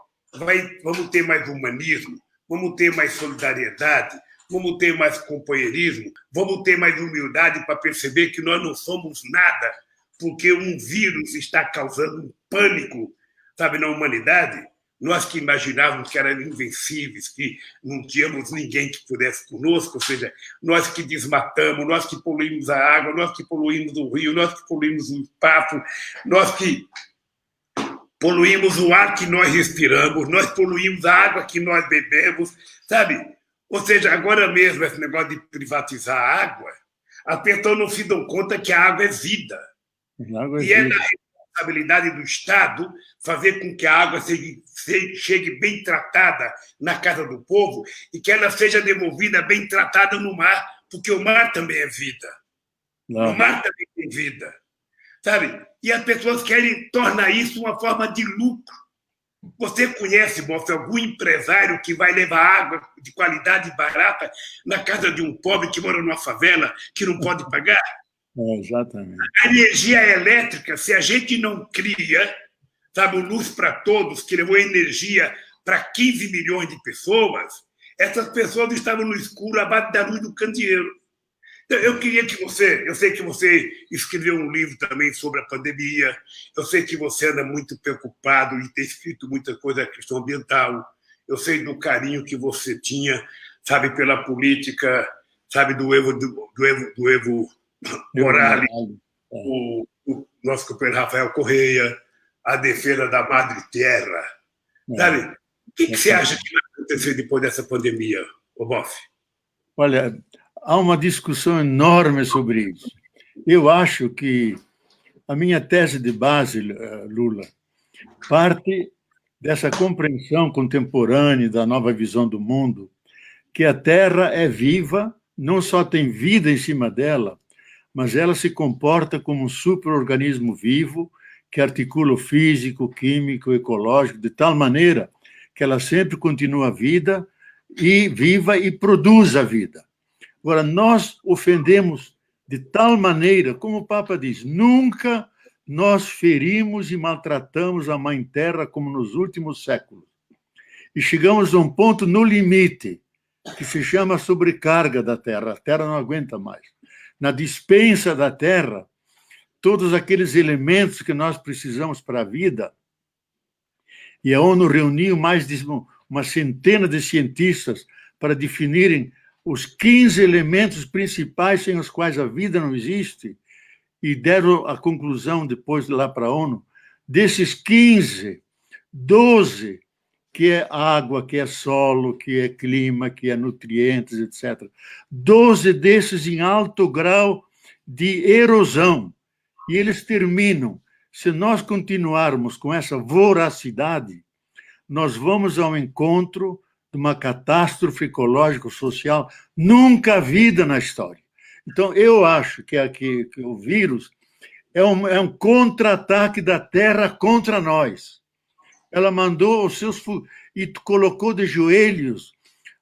Vamos ter mais humanismo? Vamos ter mais solidariedade? Vamos ter mais companheirismo? Vamos ter mais humildade para perceber que nós não somos nada, porque um vírus está causando um pânico, sabe, na humanidade? Nós que imaginávamos que éramos invencíveis, que não tínhamos ninguém que pudesse conosco, ou seja, nós que desmatamos, nós que poluímos a água, nós que poluímos o rio, nós que poluímos o espaço, nós que poluímos o ar que nós respiramos, nós poluímos a água que nós bebemos, sabe? Ou seja, agora mesmo esse negócio de privatizar a água, as pessoas não se dão conta que a água é vida. E é da responsabilidade do Estado fazer com que a água chegue bem tratada na casa do povo e que ela seja devolvida bem tratada no mar, porque o mar também é vida. O mar também tem vida. Sabe? E as pessoas querem tornar isso uma forma de lucro. Você conhece, Boff, algum empresário que vai levar água de qualidade barata na casa de um pobre que mora numa favela, que não pode pagar? Exatamente. A energia elétrica, se a gente não cria, sabe, o Luz para Todos, que levou energia para 15 milhões de pessoas, essas pessoas estavam no escuro abaixo da luz do candeeiro. Eu queria que eu sei que você escreveu um livro também sobre a pandemia, eu sei que você anda muito preocupado e tem escrito muita coisa da questão ambiental, eu sei do carinho que você tinha, sabe, pela política, sabe, do Evo Morales, o nosso companheiro Rafael Correia, a defesa da Madre Terra, sabe? O que você acha que vai acontecer depois dessa pandemia, Boff? Olha, há uma discussão enorme sobre isso. Eu acho que a minha tese de base, Lula, parte dessa compreensão contemporânea da nova visão do mundo, que a Terra é viva, não só tem vida em cima dela, mas ela se comporta como um superorganismo vivo que articula o físico, químico, ecológico, de tal maneira que ela sempre continua viva e produz a vida. Agora, nós ofendemos de tal maneira, como o Papa diz, nunca nós ferimos e maltratamos a Mãe Terra como nos últimos séculos. E chegamos a um ponto no limite, que se chama sobrecarga da Terra. A Terra não aguenta mais. Na dispensa da Terra, todos aqueles elementos que nós precisamos para a vida, e a ONU reuniu mais de uma centena de cientistas para definirem os 15 elementos principais sem os quais a vida não existe, e deram a conclusão depois lá para a ONU, desses 15, 12, que é água, que é solo, que é clima, que é nutrientes, etc. 12 desses em alto grau de erosão. E eles terminam. Se nós continuarmos com essa voracidade, nós vamos ao encontro de uma catástrofe ecológico-social nunca vista na história. Então, eu acho que o vírus é um contra-ataque da Terra contra nós. Ela mandou os seus... e colocou de joelhos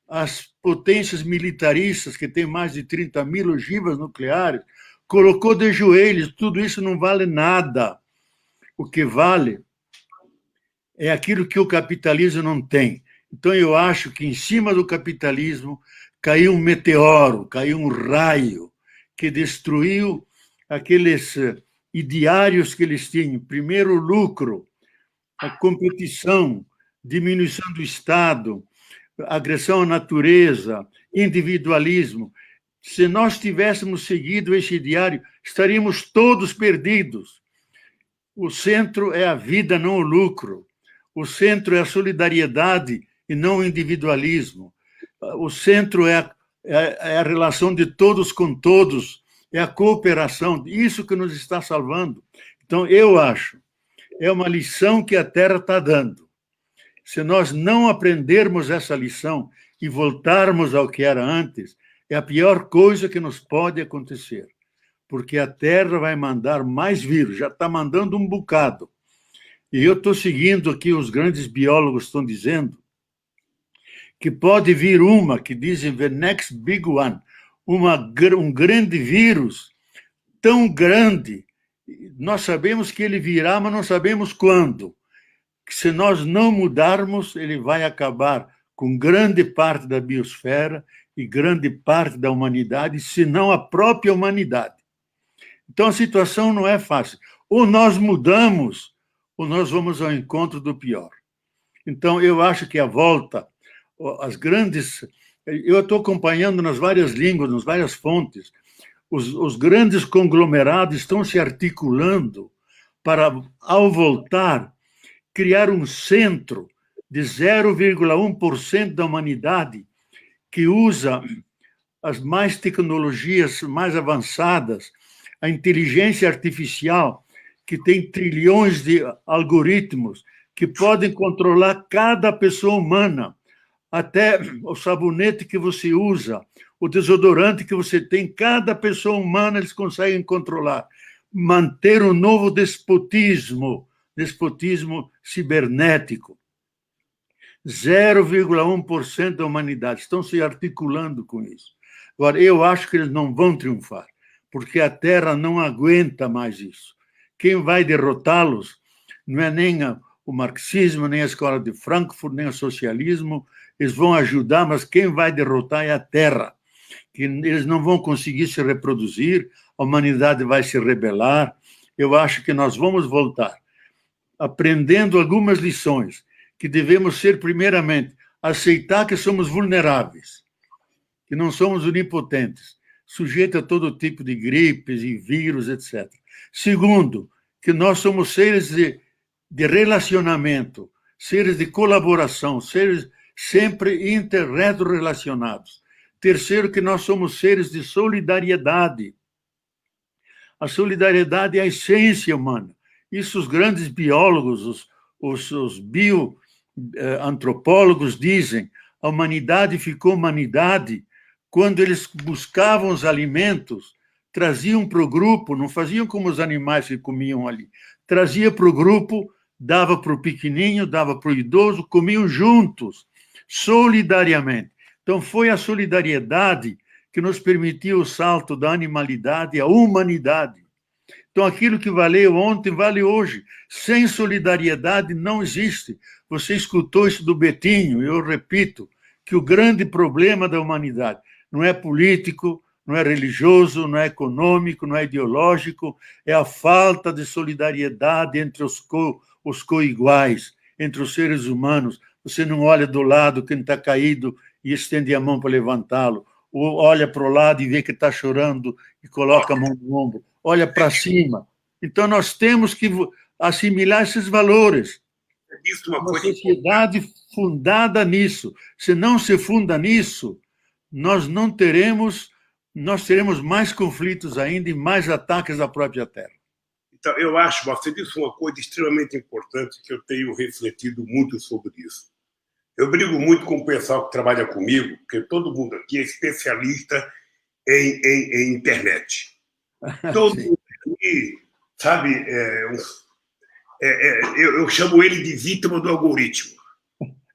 as potências militaristas, que têm mais de 30 mil ogivas nucleares, colocou de joelhos. Tudo isso não vale nada. O que vale é aquilo que o capitalismo não tem. Então, eu acho que em cima do capitalismo caiu um meteoro, caiu um raio, que destruiu aqueles ideários que eles tinham. Primeiro, o lucro, a competição, diminuição do Estado, agressão à natureza, individualismo. Se nós tivéssemos seguido esse ideário, estaríamos todos perdidos. O centro é a vida, não o lucro. O centro é a solidariedade e não o individualismo. O centro é a relação de todos com todos, é a cooperação, isso que nos está salvando. Então, eu acho, é uma lição que a Terra está dando. Se nós não aprendermos essa lição e voltarmos ao que era antes, é a pior coisa que nos pode acontecer, porque a Terra vai mandar mais vírus, já está mandando um bocado. E eu estou seguindo aqui, os grandes biólogos estão dizendo que pode vir que dizem the next big one, um grande vírus, tão grande, nós sabemos que ele virá, mas não sabemos quando. Que se nós não mudarmos, ele vai acabar com grande parte da biosfera e grande parte da humanidade, se não a própria humanidade. Então, a situação não é fácil. Ou nós mudamos, ou nós vamos ao encontro do pior. Então, eu acho que a volta, as grandes... Eu estou acompanhando nas várias línguas, nas várias fontes, os grandes conglomerados estão se articulando para, ao voltar, criar um centro de 0,1% da humanidade que usa as mais tecnologias mais avançadas, a inteligência artificial, que tem trilhões de algoritmos que podem controlar cada pessoa humana, até o sabonete que você usa, o desodorante que você tem, cada pessoa humana eles conseguem controlar. Manter um novo despotismo cibernético. 0,1% da humanidade estão se articulando com isso. Agora, eu acho que eles não vão triunfar, porque a Terra não aguenta mais isso. Quem vai derrotá-los não é nem o marxismo, nem a escola de Frankfurt, nem o socialismo, eles vão ajudar, mas quem vai derrotar é a Terra, que eles não vão conseguir se reproduzir, a humanidade vai se rebelar. Eu acho que nós vamos voltar, aprendendo algumas lições, que devemos ser, primeiramente, aceitar que somos vulneráveis, que não somos onipotentes, sujeitos a todo tipo de gripes e vírus, etc. Segundo, que nós somos seres de relacionamento, seres de colaboração, seres sempre inter-relacionados. Terceiro, que nós somos seres de solidariedade. A solidariedade é a essência humana. Isso os grandes biólogos, os bioantropólogos dizem. A humanidade ficou humanidade quando eles buscavam os alimentos, traziam para o grupo, não faziam como os animais que comiam ali. Trazia para o grupo, dava para o pequenininho, dava para o idoso, comiam juntos, solidariamente. Então, foi a solidariedade que nos permitiu o salto da animalidade à humanidade. Então, aquilo que valeu ontem, vale hoje. Sem solidariedade, não existe. Você escutou isso do Betinho, e eu repito, que o grande problema da humanidade não é político, não é religioso, não é econômico, não é ideológico, é a falta de solidariedade entre os coiguais, entre os seres humanos. Você não olha do lado quem está caído e estende a mão para levantá-lo, ou olha para o lado e vê que está chorando e coloca a mão no ombro, olha para cima. Então, nós temos que assimilar esses valores. Isso é uma sociedade fundada nisso. Se não se funda nisso, nós teremos mais conflitos ainda e mais ataques à própria terra. Então, eu acho, você disse uma coisa extremamente importante que eu tenho refletido muito sobre isso. Eu brigo muito com o pessoal que trabalha comigo, porque todo mundo aqui é especialista em internet. Todo mundo aqui, sabe, eu chamo ele de vítima do algoritmo.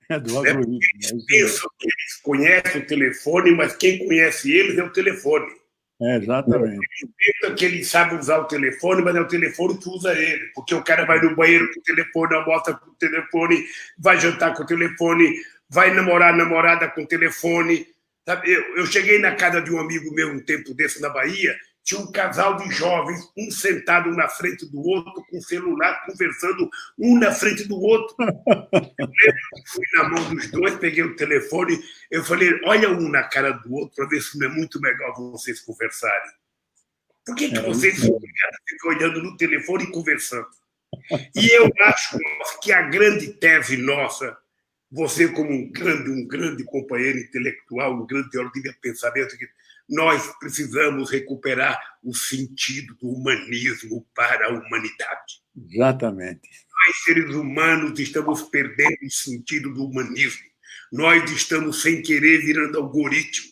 Do algoritmo. Eles pensam que eles conhecem o telefone, mas quem conhece eles é o telefone. Exatamente. Eles pensam que eles sabem usar o telefone, mas é o telefone que usa ele. Porque o cara vai no banheiro com o telefone, almoça com o telefone, vai jantar com o telefone, vai namorar namorada com o telefone. Sabe? Eu cheguei na casa de um amigo meu um tempo desse na Bahia, tinha um casal de jovens, um sentado na frente do outro, com o celular, conversando um na frente do outro. Eu fui na mão dos dois, peguei o telefone, eu falei, olha um na cara do outro para ver se não é muito melhor vocês conversarem. Por que vocês ficam olhando no telefone e conversando? E eu acho que a grande tese nossa, você como um grande companheiro intelectual, um grande teórico de pensamento, nós precisamos recuperar o sentido do humanismo para a humanidade. Exatamente. Nós, seres humanos, estamos perdendo o sentido do humanismo. Nós estamos, sem querer, virando algoritmo.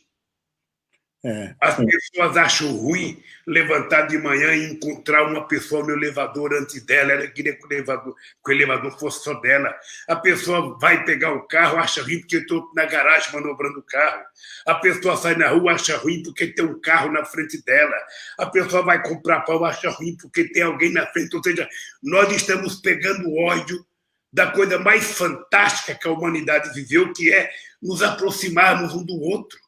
As pessoas acham ruim levantar de manhã e encontrar uma pessoa no elevador antes dela. Ela queria que o elevador fosse só dela. A pessoa vai pegar o carro, acha ruim porque eu estou na garagem manobrando o carro. A pessoa sai na rua, acha ruim porque tem um carro na frente dela. A pessoa vai comprar pão, acha ruim porque tem alguém na frente. Ou seja, nós estamos pegando ódio da coisa mais fantástica que a humanidade viveu, que é nos aproximarmos um do outro.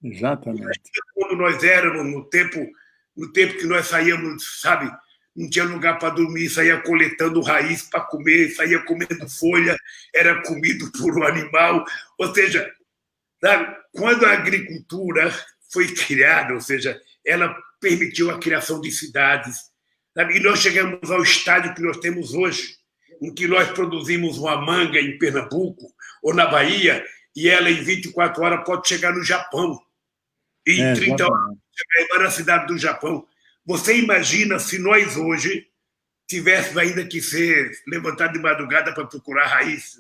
Exatamente. Quando nós éramos, no tempo que nós saíamos, sabe, não tinha lugar para dormir, saía coletando raiz para comer, saía comendo folha, era comido por um animal. Ou seja, sabe, quando a agricultura foi criada, ou seja, ela permitiu a criação de cidades, sabe, e nós chegamos ao estádio que nós temos hoje, em que nós produzimos uma manga em Pernambuco ou na Bahia, e ela em 24 horas pode chegar no Japão. E em 30 horas chegar na cidade do Japão. Você imagina se nós hoje tivéssemos ainda que ser levantados de madrugada para procurar raiz,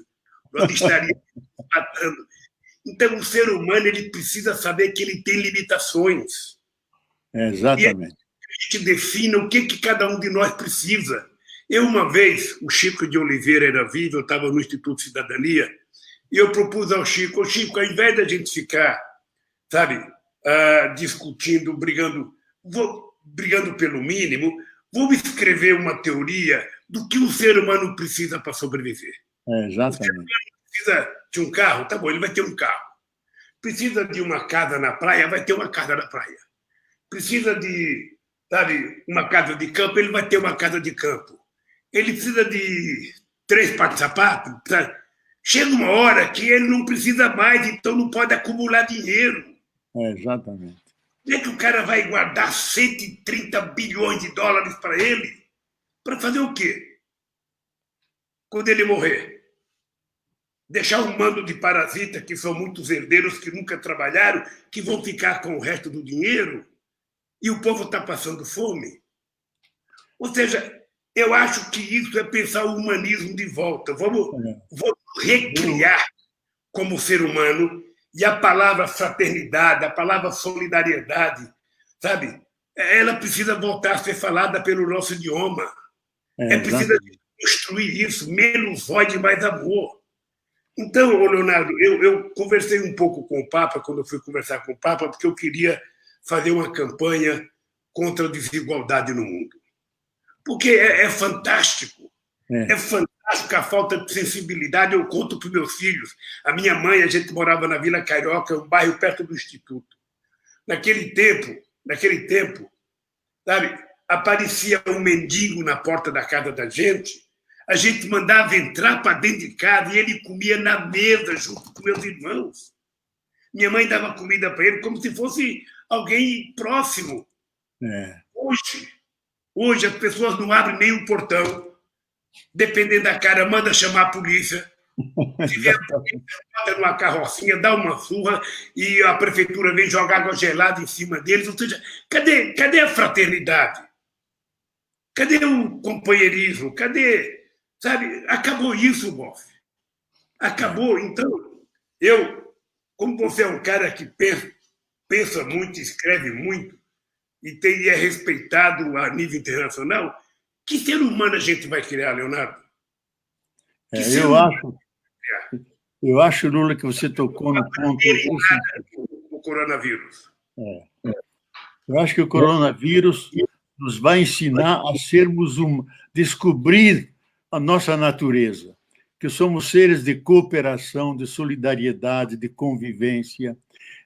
nós estaríamos matando. Então, o ser humano ele precisa saber que ele tem limitações. Exatamente. E a gente define o que cada um de nós precisa. Eu, uma vez, o Chico de Oliveira era vivo, eu estava no Instituto de Cidadania, e eu propus ao Chico, ao invés da gente ficar, sabe, discutindo, brigando pelo mínimo, vamos escrever uma teoria do que o ser humano precisa para sobreviver. Exatamente. O ser humano precisa de um carro, tá bom, ele vai ter um carro. Precisa de uma casa na praia, vai ter uma casa na praia. Precisa de, sabe, uma casa de campo, ele vai ter uma casa de campo. Ele precisa de 3 pares de sapato. Chega uma hora que ele não precisa mais, então não pode acumular dinheiro. Exatamente. Como é que o cara vai guardar 130 bilhões de dólares para ele? Para fazer o quê? Quando ele morrer? Deixar um mando de parasitas, que são muitos herdeiros que nunca trabalharam, que vão ficar com o resto do dinheiro? E o povo está passando fome? Ou seja, eu acho que isso é pensar o humanismo de volta. Vamos recriar como ser humano. E a palavra fraternidade, a palavra solidariedade, sabe? Ela precisa voltar a ser falada pelo nosso idioma. É preciso construir isso, menos ódio e mais amor. Então, Leonardo, eu conversei um pouco com o Papa, quando eu fui conversar com o Papa, porque eu queria fazer uma campanha contra a desigualdade no mundo. porque é fantástico. É fantástico a falta de sensibilidade. Eu conto para os meus filhos. A minha mãe, a gente morava na Vila Carioca, um bairro perto do Instituto. Naquele tempo, sabe, aparecia um mendigo na porta da casa da gente, a gente mandava entrar para dentro de casa e ele comia na mesa junto com meus irmãos. Minha mãe dava comida para ele como se fosse alguém próximo. Hoje as pessoas não abrem nem o portão. Dependendo da cara, manda chamar a polícia. Se vier a polícia, bota numa carrocinha, dá uma surra e a prefeitura vem jogar água gelada em cima deles. Ou seja, cadê a fraternidade? Cadê o companheirismo? Sabe, acabou isso, Boff. Acabou. Então, como você é um cara que pensa muito, escreve muito e é respeitado a nível internacional, que ser humano a gente vai criar, Leonardo? Eu acho, Lula, que você tocou no ponto... O coronavírus. Eu acho que o coronavírus nos vai ensinar a descobrir a nossa natureza, que somos seres de cooperação, de solidariedade, de convivência,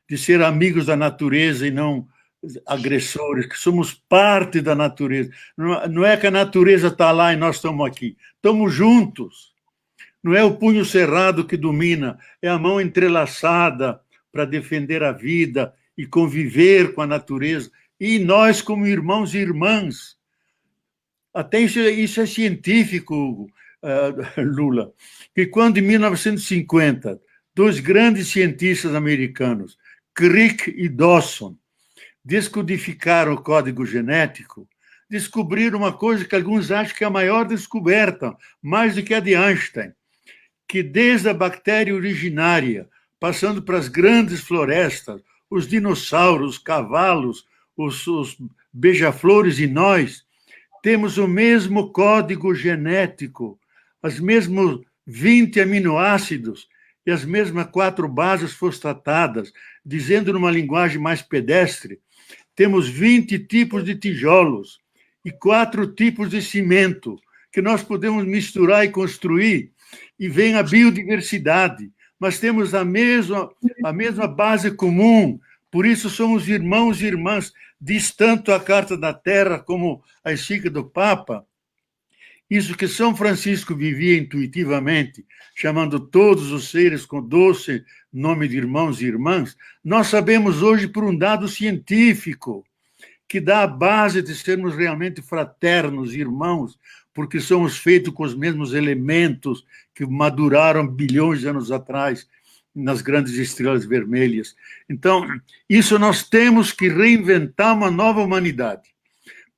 de ser amigos da natureza e não agressores, que somos parte da natureza. Não é que a natureza está lá e nós estamos aqui. Estamos juntos. Não é o punho cerrado que domina, é a mão entrelaçada para defender a vida e conviver com a natureza. E nós, como irmãos e irmãs. Até isso é científico, Lula, que quando, em 1950, dois grandes cientistas americanos, Crick e Dawson, descodificaram o código genético, descobriram uma coisa que alguns acham que é a maior descoberta, mais do que a de Einstein, que desde a bactéria originária, passando para as grandes florestas, os dinossauros, os cavalos, os beija-flores e nós, temos o mesmo código genético, os mesmos 20 aminoácidos e as mesmas 4 bases fosfatadas, dizendo numa linguagem mais pedestre, temos 20 tipos de tijolos e 4 tipos de cimento que nós podemos misturar e construir, e vem a biodiversidade, mas temos a mesma base comum, por isso somos irmãos e irmãs, diz tanto a Carta da Terra como a encíclica do Papa. Isso que São Francisco vivia intuitivamente, chamando todos os seres com doce nome de irmãos e irmãs, nós sabemos hoje por um dado científico que dá a base de sermos realmente fraternos, irmãos, porque somos feitos com os mesmos elementos que maduraram bilhões de anos atrás nas grandes estrelas vermelhas. Então, isso nós temos que reinventar uma nova humanidade,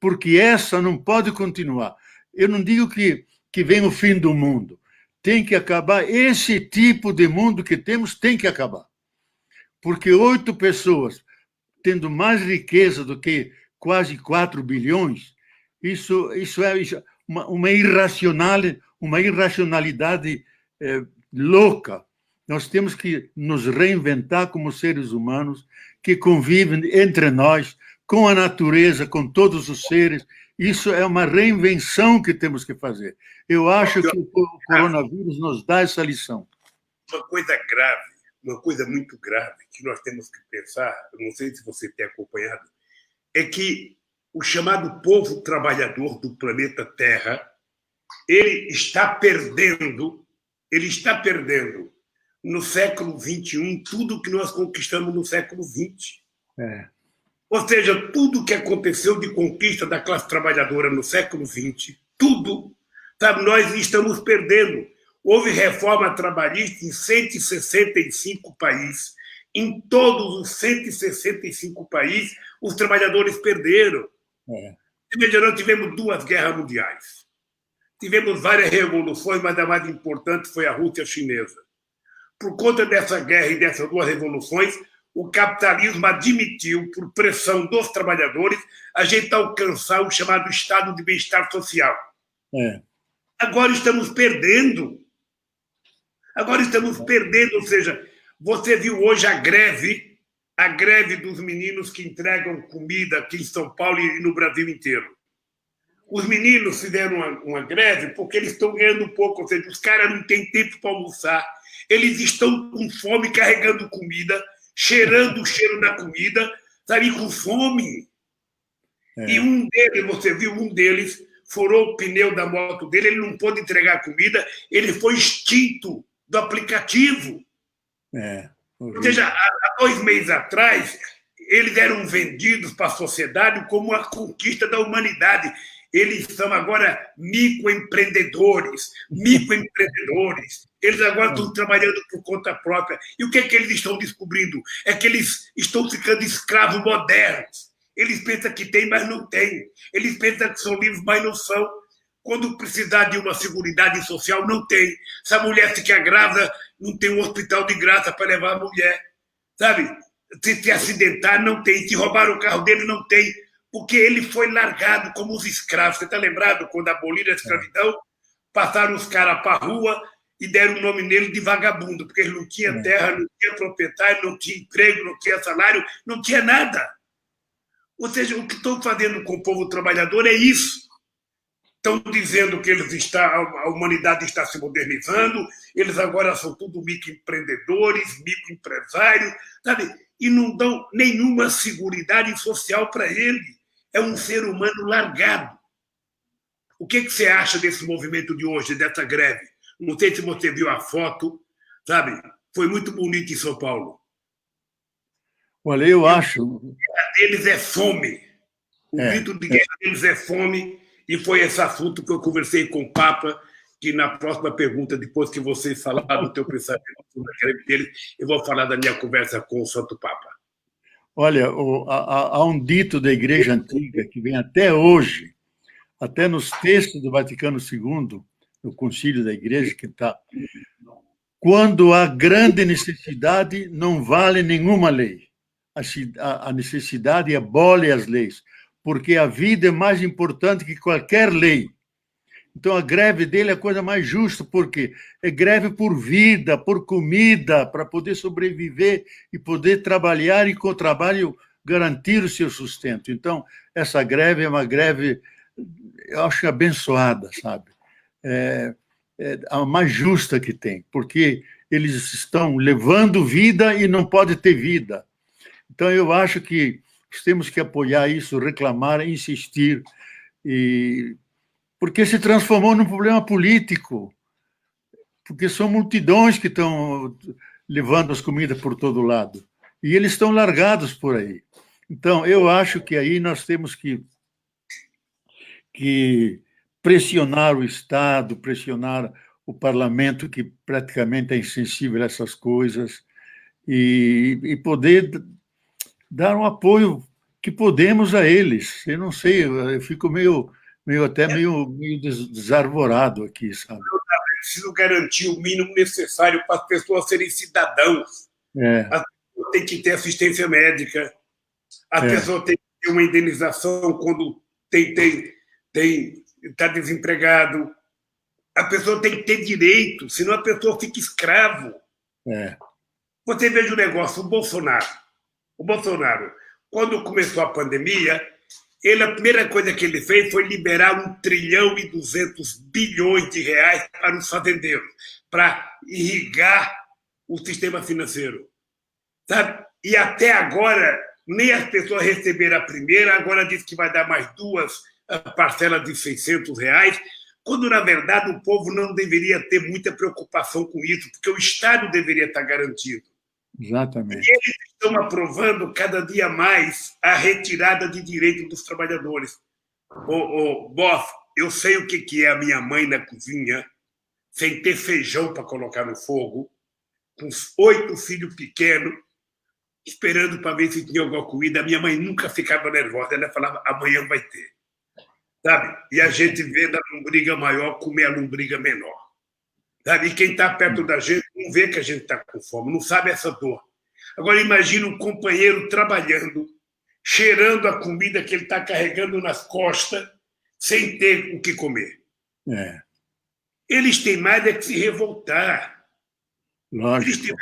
porque essa não pode continuar. Eu não digo que vem o fim do mundo. Tem que acabar. Esse tipo de mundo que temos tem que acabar. Porque 8 pessoas tendo mais riqueza do que quase 4 bilhões, isso é uma irracionalidade louca. Nós temos que nos reinventar como seres humanos que convivem entre nós, com a natureza, com todos os seres. Isso é uma reinvenção que temos que fazer. Eu acho que o coronavírus nos dá essa lição. Uma coisa grave, uma coisa muito grave que nós temos que pensar, eu não sei se você tem acompanhado, é que o chamado povo trabalhador do planeta Terra, ele está perdendo no século XXI tudo que nós conquistamos no século XX. Ou seja, tudo que aconteceu de conquista da classe trabalhadora no século XX, tudo, sabe, nós estamos perdendo. Houve reforma trabalhista em 165 países. Em todos os 165 países, os trabalhadores perderam. Nós tivemos 2 guerras mundiais. Tivemos várias revoluções, mas a mais importante foi a Rússia chinesa. Por conta dessa guerra e dessas 2 revoluções, o capitalismo admitiu, por pressão dos trabalhadores, a gente alcançar o chamado estado de bem-estar social. Agora estamos perdendo. Ou seja, você viu hoje a greve dos meninos que entregam comida aqui em São Paulo e no Brasil inteiro. Os meninos fizeram uma greve porque eles estão ganhando pouco, ou seja, os caras não têm tempo para almoçar, eles estão com fome, carregando comida, cheirando o cheiro da comida, sabe, com fome. E um deles, você viu, um deles furou o pneu da moto dele, ele não pôde entregar comida, ele foi extinto do aplicativo. Ou seja, há 2 meses atrás, eles eram vendidos para a sociedade como a conquista da humanidade. Eles são agora microempreendedores. Eles agora estão trabalhando por conta própria. E o que é que eles estão descobrindo? É que eles estão ficando escravos modernos. Eles pensam que tem, mas não tem. Eles pensam que são livres, mas não são. Quando precisar de uma seguridade social, não tem. Se a mulher ficar grávida, não tem um hospital de graça para levar a mulher. Sabe? Se acidentar, não tem. Se roubar o carro dele, não tem. Porque ele foi largado como os escravos. Você está lembrado? Quando aboliram a escravidão, passaram os caras para a rua e deram o nome nele de vagabundo, porque ele não tinha terra, não tinha proprietário, não tinha emprego, não tinha salário, não tinha nada. Ou seja, o que estão fazendo com o povo trabalhador é isso. Estão dizendo que a humanidade está se modernizando, eles agora são tudo microempreendedores, microempresários, sabe? E não dão nenhuma seguridade social para ele. É um ser humano largado. O que você acha desse movimento de hoje, dessa greve? Não sei se você viu a foto, sabe? Foi muito bonito em São Paulo. Olha, eu acho... O grito deles é fome. O grito de guerra deles é fome, e foi esse assunto que eu conversei com o Papa, que na próxima pergunta, depois que vocês falaram do teu pensamento sobre a greve deles, eu vou falar da minha conversa com o Santo Papa. Olha, há um dito da Igreja Antiga que vem até hoje, até nos textos do Vaticano II, no Concílio da Igreja, que está: quando há grande necessidade, não vale nenhuma lei. A necessidade abole as leis, porque a vida é mais importante que qualquer lei. Então, a greve dele é a coisa mais justa, porque é greve por vida, por comida, para poder sobreviver e poder trabalhar e, com o trabalho, garantir o seu sustento. Então, essa greve é uma greve, eu acho, abençoada, sabe? É a mais justa que tem, porque eles estão levando vida e não pode ter vida. Então, eu acho que temos que apoiar isso, reclamar, insistir, porque se transformou num problema político, porque são multidões que estão levando as comidas por todo lado, e eles estão largados por aí. Então, eu acho que aí nós temos que pressionar o Estado, pressionar o parlamento, que praticamente é insensível a essas coisas, e poder dar um apoio que podemos a eles. Eu não sei, eu fico meio desarvorado aqui, sabe? É preciso garantir o mínimo necessário para as pessoas serem cidadãos. A pessoa tem que ter assistência médica, a pessoa tem que ter uma indenização quando está desempregado, a pessoa tem que ter direito, senão a pessoa fica escravo. Você veja o negócio, o Bolsonaro, quando começou a pandemia, a primeira coisa que ele fez foi liberar 1,2 trilhão de reais para os fazendeiros, para irrigar o sistema financeiro. Sabe? E até agora, nem as pessoas receberam a primeira, agora diz que vai dar mais 2 parcelas de R$600, quando, na verdade, o povo não deveria ter muita preocupação com isso, porque o Estado deveria estar garantido. Exatamente. E eles estão aprovando cada dia mais a retirada de direitos dos trabalhadores. Boff, eu sei o que é a minha mãe na cozinha, sem ter feijão para colocar no fogo, com 8 filhos pequenos, esperando para ver se tinha alguma comida. A minha mãe nunca ficava nervosa, ela falava: amanhã vai ter. Sabe? E a gente vê da lombriga maior comer a lombriga menor. Sabe? E quem está perto da gente não vê que a gente está com fome, não sabe essa dor. Agora, imagina um companheiro trabalhando, cheirando a comida que ele está carregando nas costas, sem ter o que comer. Eles têm mais é que se revoltar. Lógico.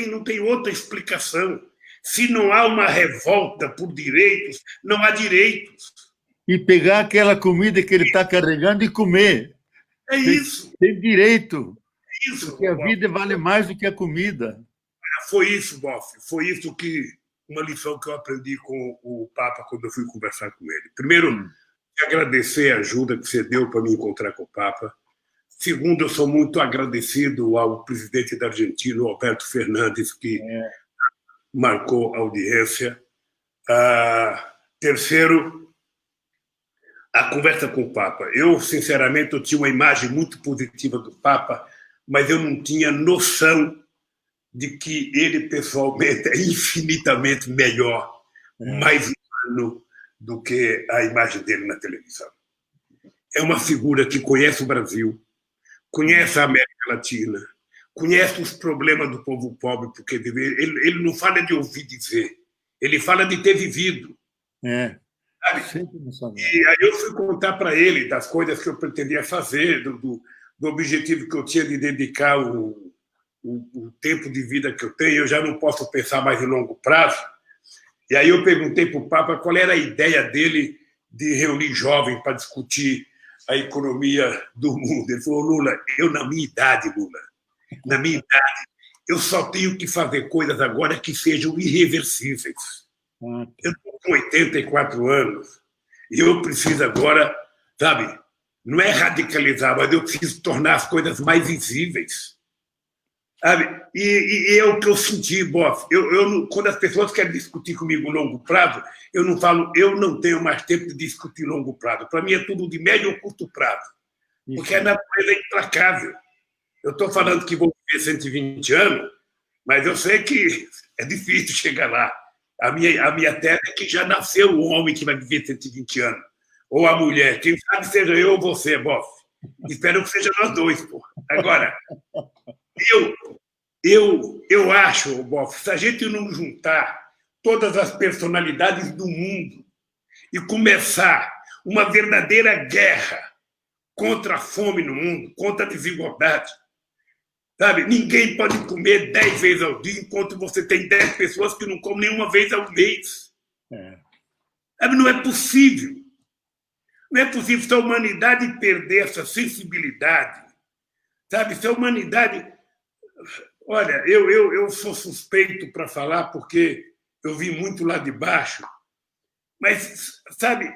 Não tem outra explicação. Se não há uma revolta por direitos, não há direitos. e pegar aquela comida que ele está carregando e comer. É isso. Tem direito. É isso. Porque a vida vale mais do que a comida. Foi isso, Boff. Foi isso que uma lição que eu aprendi com o Papa quando eu fui conversar com ele. Primeiro, agradecer a ajuda que você deu para me encontrar com o Papa. Segundo, eu sou muito agradecido ao presidente da Argentina, Alberto Fernandes, que marcou a audiência. Terceiro, a conversa com o Papa. Eu, sinceramente, eu tinha uma imagem muito positiva do Papa, mas eu não tinha noção de que ele, pessoalmente, é infinitamente melhor, mais humano do que a imagem dele na televisão. É uma figura que conhece o Brasil, conhece a América Latina, conhece os problemas do povo pobre, porque ele não fala de ouvir dizer, ele fala de ter vivido. E aí eu fui contar para ele das coisas que eu pretendia fazer, do objetivo que eu tinha de dedicar o tempo de vida que eu tenho. Eu já não posso pensar mais em longo prazo. E aí eu perguntei para o Papa qual era a ideia dele de reunir jovens para discutir a economia do mundo. Ele falou: Lula, na minha idade, eu só tenho que fazer coisas agora que sejam irreversíveis. Eu estou com 84 anos e eu preciso agora, sabe, não é radicalizar, mas eu preciso tornar as coisas mais visíveis. Sabe? E é o que eu senti, Boff. Quando as pessoas querem discutir comigo longo prazo, eu não falo, eu não tenho mais tempo de discutir longo prazo. Para mim é tudo de médio ou curto prazo, porque a natureza é implacável. Eu estou falando que vou viver 120 anos, mas eu sei que é difícil chegar lá. A minha tese é que já nasceu o homem que vai viver 120 anos, ou a mulher. Quem sabe seja eu ou você, Boff. Espero que seja nós dois, pô. Agora, eu acho, Boff, se a gente não juntar todas as personalidades do mundo e começar uma verdadeira guerra contra a fome no mundo, contra a desigualdade, sabe? Ninguém pode comer 10 vezes ao dia, enquanto você tem 10 pessoas que não comem nenhuma vez ao mês. Sabe? Não é possível. Não é possível se a humanidade perder essa sensibilidade, sabe? Se a humanidade... Olha, eu sou suspeito para falar porque eu vim muito lá de baixo, mas, sabe,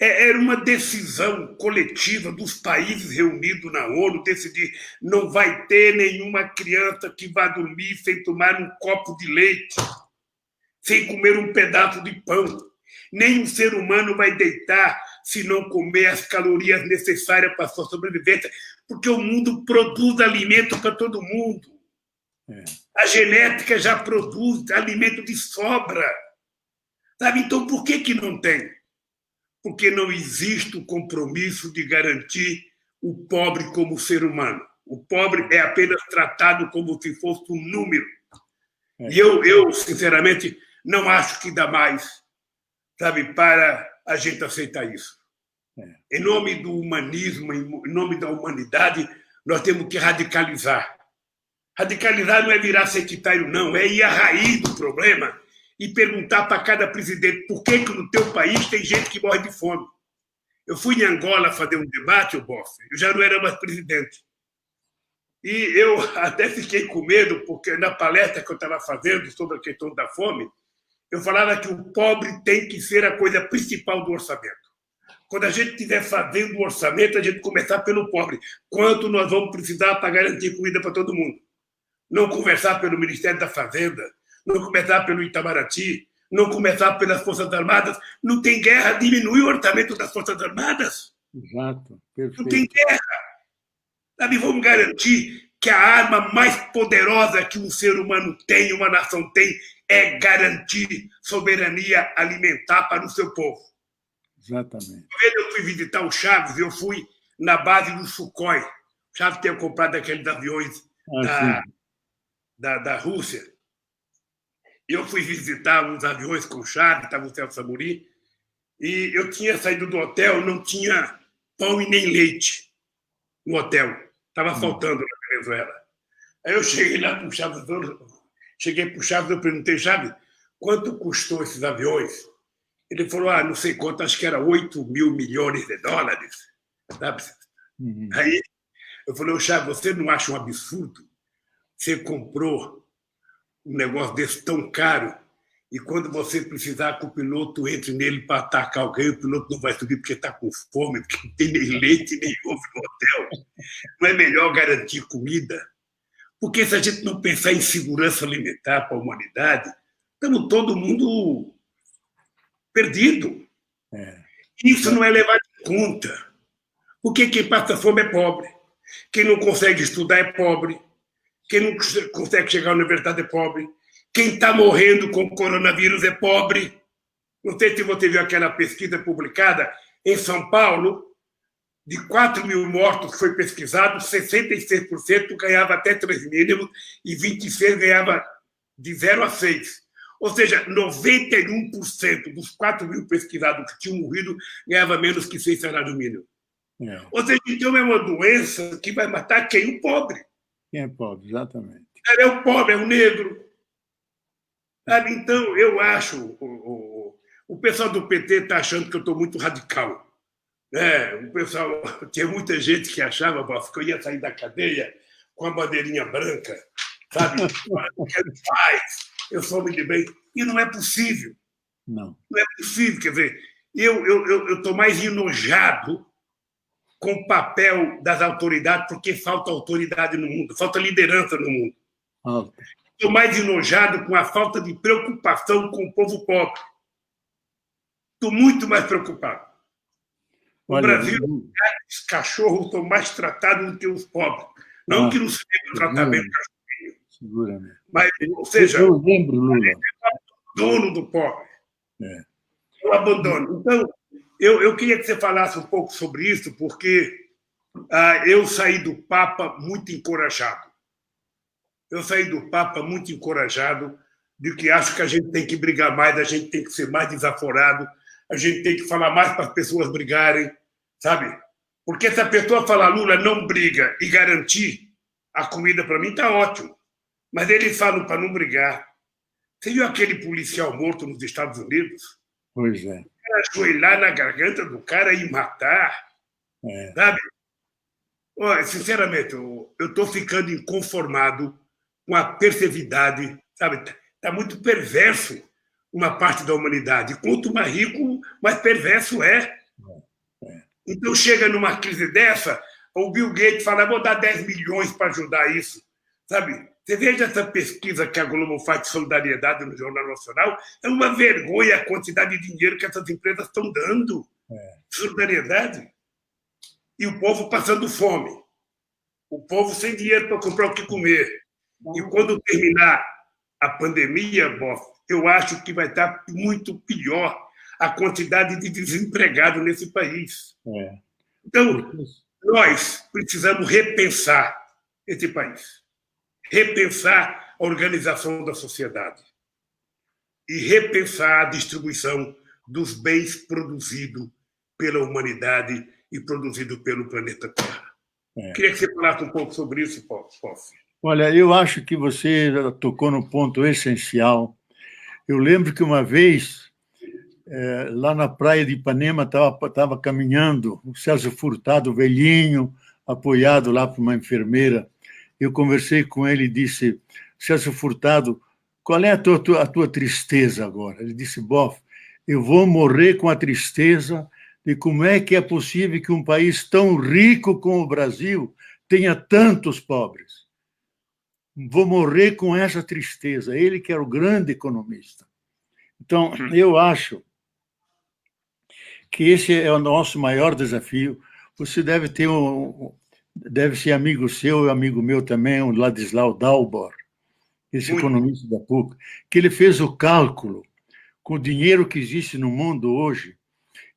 era uma decisão coletiva dos países reunidos na ONU, decidir não vai ter nenhuma criança que vá dormir sem tomar um copo de leite, sem comer um pedaço de pão. Nenhum ser humano vai deitar se não comer as calorias necessárias para a sua sobrevivência, porque o mundo produz alimento para todo mundo. A genética já produz alimento de sobra. Sabe? Então, por que não tem? Porque não existe o compromisso de garantir o pobre como ser humano. O pobre é apenas tratado como se fosse um número. E eu, sinceramente, não acho que dá mais, sabe, para a gente aceitar isso. Em nome do humanismo, em nome da humanidade, nós temos que radicalizar. Radicalizar não é virar sectário, não. É ir à raiz do problema e perguntar para cada presidente por que no teu país tem gente que morre de fome. Eu fui em Angola fazer um debate, Boff, eu já não era mais presidente. E eu até fiquei com medo, porque na palestra que eu estava fazendo sobre a questão da fome, eu falava que o pobre tem que ser a coisa principal do orçamento. Quando a gente estiver fazendo o orçamento, a gente começar pelo pobre. Quanto nós vamos precisar para garantir comida para todo mundo? Não conversar pelo Ministério da Fazenda, não começar pelo Itamaraty, não começar pelas Forças Armadas. Não tem guerra, diminui o orçamento das Forças Armadas. Exato, perfeito. Não tem guerra. Sabe, vamos garantir que a arma mais poderosa que um ser humano tem, uma nação tem, é garantir soberania alimentar para o seu povo. Exatamente. Eu fui visitar o Chaves, eu fui na base do Sukhoi. O Chaves tinha comprado aqueles aviões da Rússia. Eu fui visitar uns aviões com Chaves, estava o Celso Amorim, e eu tinha saído do hotel, não tinha pão e nem leite no hotel. Estava faltando na Venezuela. Aí eu cheguei lá para o Chaves, eu perguntei, Chaves, quanto custou esses aviões? Ele falou, não sei quanto, acho que era 8 mil milhões de dólares. Sabe? Aí eu falei, Chá, você não acha um absurdo? Você comprou um negócio desse tão caro e quando você precisar que o piloto entre nele para atacar alguém, o piloto não vai subir porque está com fome, porque não tem nem leite, nem ovo no hotel. Não é melhor garantir comida? Porque se a gente não pensar em segurança alimentar para a humanidade, estamos todo mundo perdido. Isso não é levado em conta. Porque quem passa fome é pobre. Quem não consegue estudar é pobre. Quem não consegue chegar à universidade é pobre. Quem está morrendo com coronavírus é pobre. Não sei se você viu aquela pesquisa publicada em São Paulo, de 4 mil mortos que foi pesquisado, 66% ganhava até 3 mínimos e 26% ganhava de 0 a 6. Ou seja, 91% dos 4 mil pesquisados que tinham morrido ganhava menos que 6 salários mínimos. Ou seja, então é uma doença que vai matar quem? O pobre. Quem é pobre, exatamente. É o pobre, é o negro. Sabe? Então, eu acho... O pessoal do PT está achando que eu estou muito radical. O pessoal... Tinha muita gente que achava que eu ia sair da cadeia com a bandeirinha branca, sabe? Eu sou homem de bem. E não é possível. Não. Não é possível. Quer dizer, eu estou mais enojado com o papel das autoridades, porque falta autoridade no mundo, falta liderança no mundo. Estou mais enojado com a falta de preocupação com o povo pobre. Estou muito mais preocupado. No Brasil, os cachorros estão mais tratados do que os pobres. Não que não se deve tratar bem o cachorrinho. Seguramente. Mas, ou seja, eu lembro, Lula. É o dono do pobre. O abandono. Então, eu queria que você falasse um pouco sobre isso, porque eu saí do Papa muito encorajado. De que acho que a gente tem que brigar mais, a gente tem que ser mais desaforado, a gente tem que falar mais para as pessoas brigarem, sabe? Porque se a pessoa falar, Lula, não briga, e garantir a comida para mim, está ótimo. Mas eles falam para não brigar. Você viu aquele policial morto nos Estados Unidos? Pois é. Ajoelhar na garganta do cara e matar, sabe? Olha, sinceramente, eu estou ficando inconformado com a perversidade, sabe? Está muito perverso uma parte da humanidade. Quanto mais rico, mais perverso é. Então, chega numa crise dessa, o Bill Gates fala, vou dar 10 milhões para ajudar isso, sabe? Você veja essa pesquisa que a Globo faz de solidariedade no Jornal Nacional, é uma vergonha a quantidade de dinheiro que essas empresas estão dando. Solidariedade. E o povo passando fome. O povo sem dinheiro para comprar o que comer. E quando terminar a pandemia, eu acho que vai estar muito pior a quantidade de desempregados nesse país. Então, nós precisamos repensar esse país. Repensar a organização da sociedade e repensar a distribuição dos bens produzidos pela humanidade e produzidos pelo planeta Terra. Queria que você falasse um pouco sobre isso, Posse. Olha, eu acho que você tocou no ponto essencial. Eu lembro que uma vez, lá na praia de Ipanema, estava caminhando o Celso Furtado, velhinho, apoiado lá por uma enfermeira. Eu conversei com ele e disse, Celso Furtado, qual é a tua tristeza agora? Ele disse, Boff, eu vou morrer com a tristeza de como é que é possível que um país tão rico como o Brasil tenha tantos pobres. Vou morrer com essa tristeza. Ele que era o grande economista. Então, eu acho que esse é o nosso maior desafio. Você deve ter deve ser amigo seu e amigo meu também, o Ladislau Dalbor, esse economista da PUC, que ele fez o cálculo com o dinheiro que existe no mundo hoje,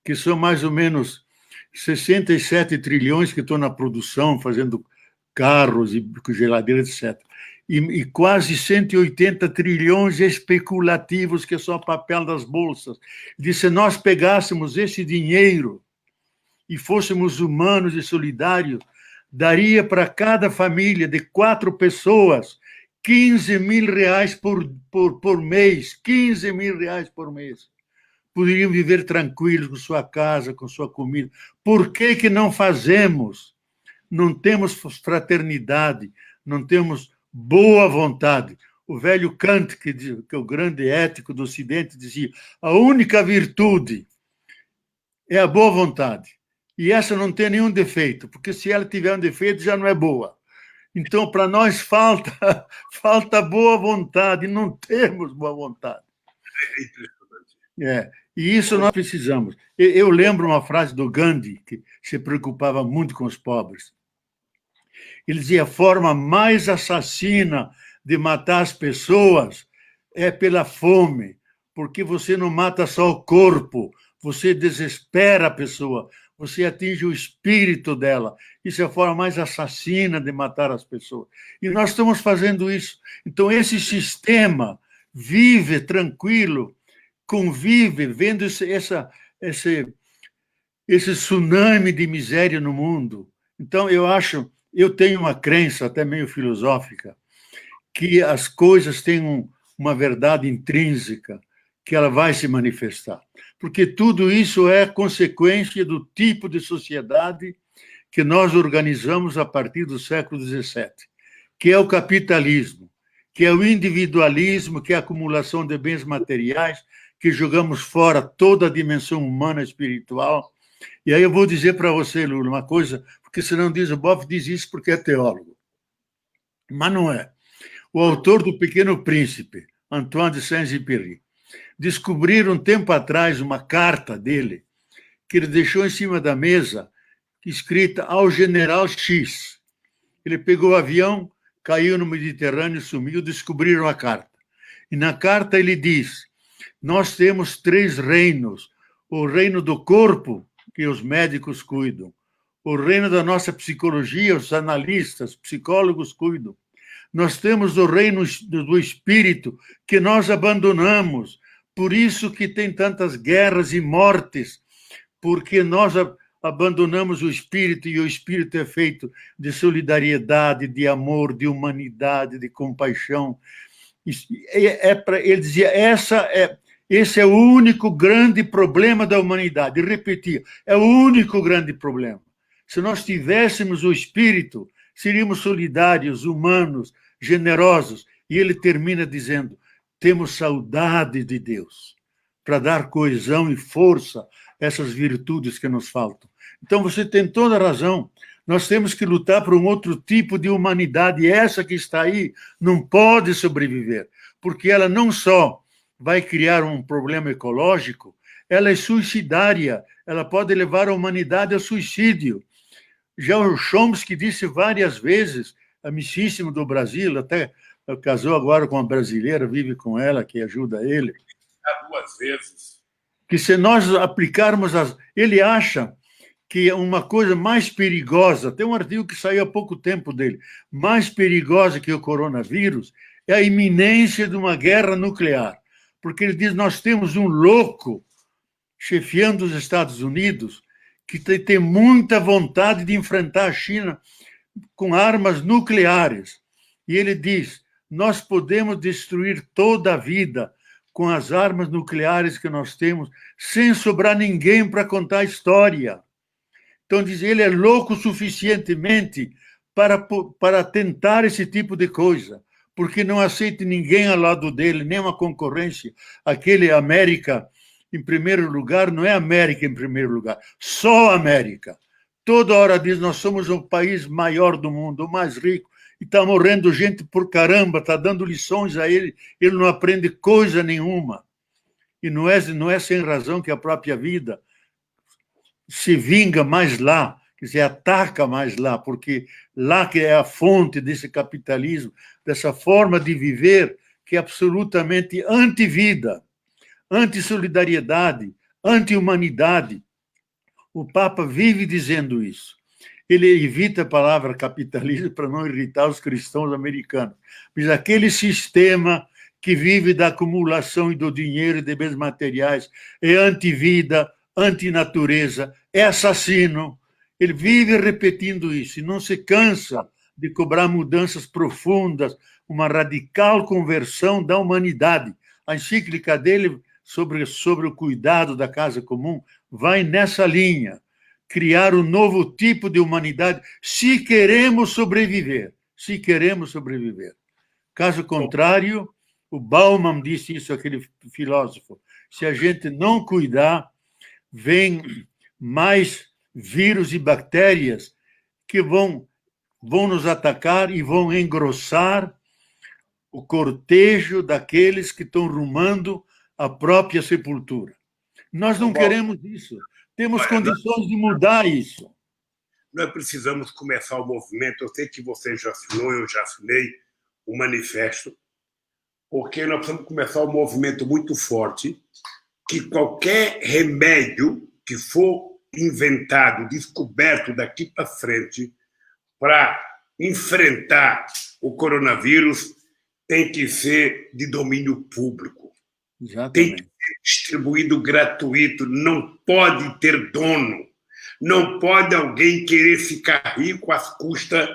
que são mais ou menos 67 trilhões que estão na produção, fazendo carros e geladeiras, etc. E quase 180 trilhões especulativos, que é só papel das bolsas. Ele disse, se nós pegássemos esse dinheiro e fôssemos humanos e solidários, daria para cada família de 4 pessoas 15 mil reais por mês. 15 mil reais por mês. poderiam viver tranquilos com sua casa, com sua comida. Por que que não fazemos? Não temos fraternidade, não temos boa vontade. O velho Kant, que é o grande ético do Ocidente, dizia: a única virtude é a boa vontade. E essa não tem nenhum defeito, porque se ela tiver um defeito, já não é boa. Então, para nós, falta boa vontade, não temos boa vontade. E isso nós precisamos. Eu lembro uma frase do Gandhi, que se preocupava muito com os pobres. Ele dizia: a forma mais assassina de matar as pessoas é pela fome, porque você não mata só o corpo, você desespera a pessoa, você atinge o espírito dela. Isso é a forma mais assassina de matar as pessoas. E nós estamos fazendo isso. Então, esse sistema vive tranquilo, convive, vendo esse tsunami de miséria no mundo. Então, eu tenho uma crença, até meio filosófica, que as coisas têm uma verdade intrínseca, que ela vai se manifestar. Porque tudo isso é consequência do tipo de sociedade que nós organizamos a partir do século XVII, que é o capitalismo, que é o individualismo, que é a acumulação de bens materiais, que jogamos fora toda a dimensão humana e espiritual. E aí eu vou dizer para você, Lula, uma coisa, porque senão diz, o Boff diz isso porque é teólogo. Mas não é. O autor do Pequeno Príncipe, Antoine de Saint-Exupéry, descobriram um tempo atrás uma carta dele, que ele deixou em cima da mesa, escrita ao general X. Ele pegou o avião, caiu no Mediterrâneo, sumiu, descobriram a carta. E na carta ele diz: nós temos 3 reinos: o reino do corpo, que os médicos cuidam; o reino da nossa psicologia, os analistas, psicólogos cuidam; nós temos o reino do espírito, que nós abandonamos. Por isso que tem tantas guerras e mortes, porque nós abandonamos o espírito, e o espírito é feito de solidariedade, de amor, de humanidade, de compaixão. Ele dizia: esse é o único grande problema da humanidade. E repetia: é o único grande problema. Se nós tivéssemos o espírito, seríamos solidários, humanos, generosos. E ele termina dizendo: temos saudade de Deus para dar coesão e força a essas virtudes que nos faltam. Então, você tem toda a razão. Nós temos que lutar por um outro tipo de humanidade, e essa que está aí não pode sobreviver, porque ela não só vai criar um problema ecológico, ela é suicidária, ela pode levar a humanidade ao suicídio. Já o Chomsky disse várias vezes, amicíssimo do Brasil, até casou agora com uma brasileira, vive com ela, que ajuda ele. 2 vezes. Que se nós aplicarmos ele acha que uma coisa mais perigosa, tem um artigo que saiu há pouco tempo dele, mais perigosa que o coronavírus, é a iminência de uma guerra nuclear. Porque ele diz: nós temos um louco chefiando os Estados Unidos que tem muita vontade de enfrentar a China com armas nucleares. E ele diz: nós podemos destruir toda a vida com as armas nucleares que nós temos, sem sobrar ninguém para contar a história. Então, diz, ele é louco suficientemente para tentar esse tipo de coisa, porque não aceita ninguém ao lado dele, nem uma concorrência. Aquele América em primeiro lugar não é América em primeiro lugar, só América. Toda hora diz: nós somos o país maior do mundo, o mais rico, e está morrendo gente por caramba, está dando lições a ele, ele não aprende coisa nenhuma. E não é sem razão que a própria vida se vinga mais lá, quer dizer, ataca mais lá, porque lá que é a fonte desse capitalismo, dessa forma de viver que é absolutamente anti-vida, anti-solidariedade, anti-humanidade. O Papa vive dizendo isso. Ele evita a palavra capitalismo para não irritar os cristãos americanos. Mas aquele sistema que vive da acumulação e do dinheiro e de bens materiais é anti-vida, anti-natureza, é assassino. Ele vive repetindo isso e não se cansa de cobrar mudanças profundas, uma radical conversão da humanidade. A encíclica dele sobre o cuidado da casa comum, vai nessa linha. Criar um novo tipo de humanidade, se queremos sobreviver. Se queremos sobreviver. Caso contrário, o Bauman disse isso, aquele filósofo, se a gente não cuidar, vem mais vírus e bactérias que vão nos atacar e vão engrossar o cortejo daqueles que estão rumando à própria sepultura. Nós não queremos isso. Temos condições de mudar isso. Nós precisamos começar o movimento. Eu sei que você já assinou, eu já assinei o manifesto, porque nós precisamos começar um movimento muito forte, que qualquer remédio que for inventado, descoberto daqui para frente, para enfrentar o coronavírus, tem que ser de domínio público. Exatamente. Tem que ser distribuído gratuito, não pode ter dono. Não pode alguém querer ficar rico às custas,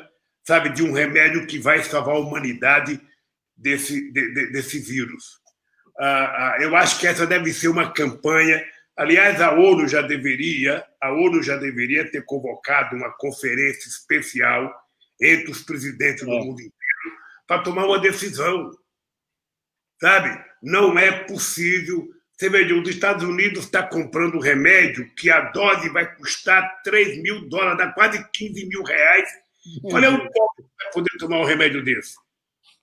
sabe, de um remédio que vai salvar a humanidade desse vírus. Eu acho que essa deve ser uma campanha. Aliás, a ONU já deveria ter convocado uma conferência especial entre os presidentes do mundo inteiro para tomar uma decisão. Sabe? Não é possível. Você veja, os Estados Unidos está comprando um remédio que a dose vai custar $3.000, dá quase R$15.000. Qual é o pobre que vai poder tomar um remédio desse?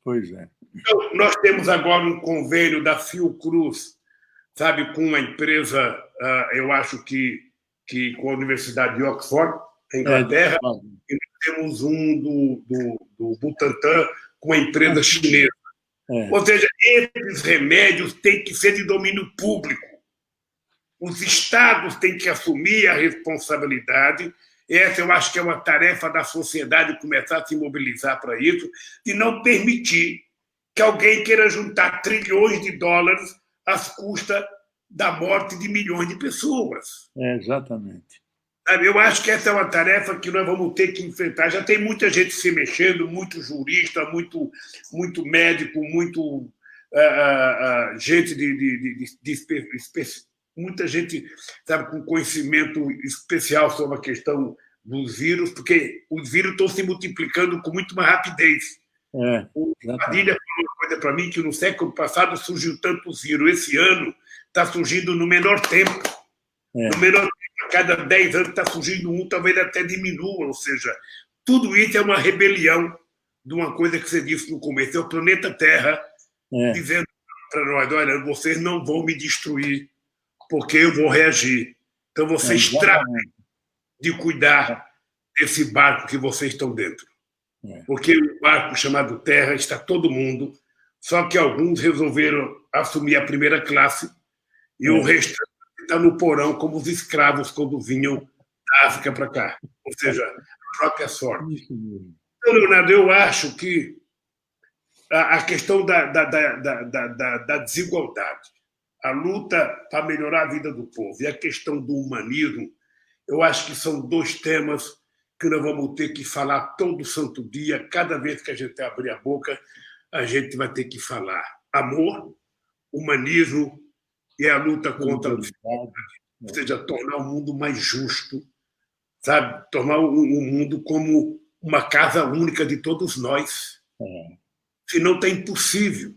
Pois é. Então, nós temos agora um convênio da Fiocruz, sabe, com uma empresa, eu acho que com a Universidade de Oxford, na Inglaterra, e nós temos um do Butantan com a empresa chinesa. Ou seja, esses remédios têm que ser de domínio público. Os estados têm que assumir a responsabilidade. Essa eu acho que é uma tarefa da sociedade começar a se mobilizar para isso, de não permitir que alguém queira juntar trilhões de dólares às custas da morte de milhões de pessoas. Exatamente. Eu acho que essa é uma tarefa que nós vamos ter que enfrentar. Já tem muita gente se mexendo, muito jurista, muito médico, muito gente muita gente, sabe, com conhecimento especial sobre a questão dos vírus, porque os vírus estão se multiplicando com muito mais rapidez. O Padilha falou uma coisa para mim, que no século passado surgiu tantos vírus. Esse ano está surgindo no menor tempo. No menor tempo, a cada 10 anos está surgindo um, talvez até diminua. Ou seja, tudo isso é uma rebelião de uma coisa que você disse no começo. É o planeta Terra dizendo para nós, olha, vocês não vão me destruir, porque eu vou reagir. Então, vocês tratem de cuidar desse barco que vocês estão dentro. Porque o barco chamado Terra está todo mundo, só que alguns resolveram assumir a primeira classe e o restante está no porão, como os escravos quando vinham da África para cá. Ou seja, a própria sorte. Então, Leonardo, eu acho que a questão da desigualdade, a luta para melhorar a vida do povo e a questão do humanismo, eu acho que são dois temas que nós vamos ter que falar todo santo dia. Cada vez que a gente abrir a boca, a gente vai ter que falar amor, humanismo e a luta contra a desigualdade. Ou seja, tornar o mundo mais justo, sabe? Tornar o mundo como uma casa única de todos nós. Senão está impossível.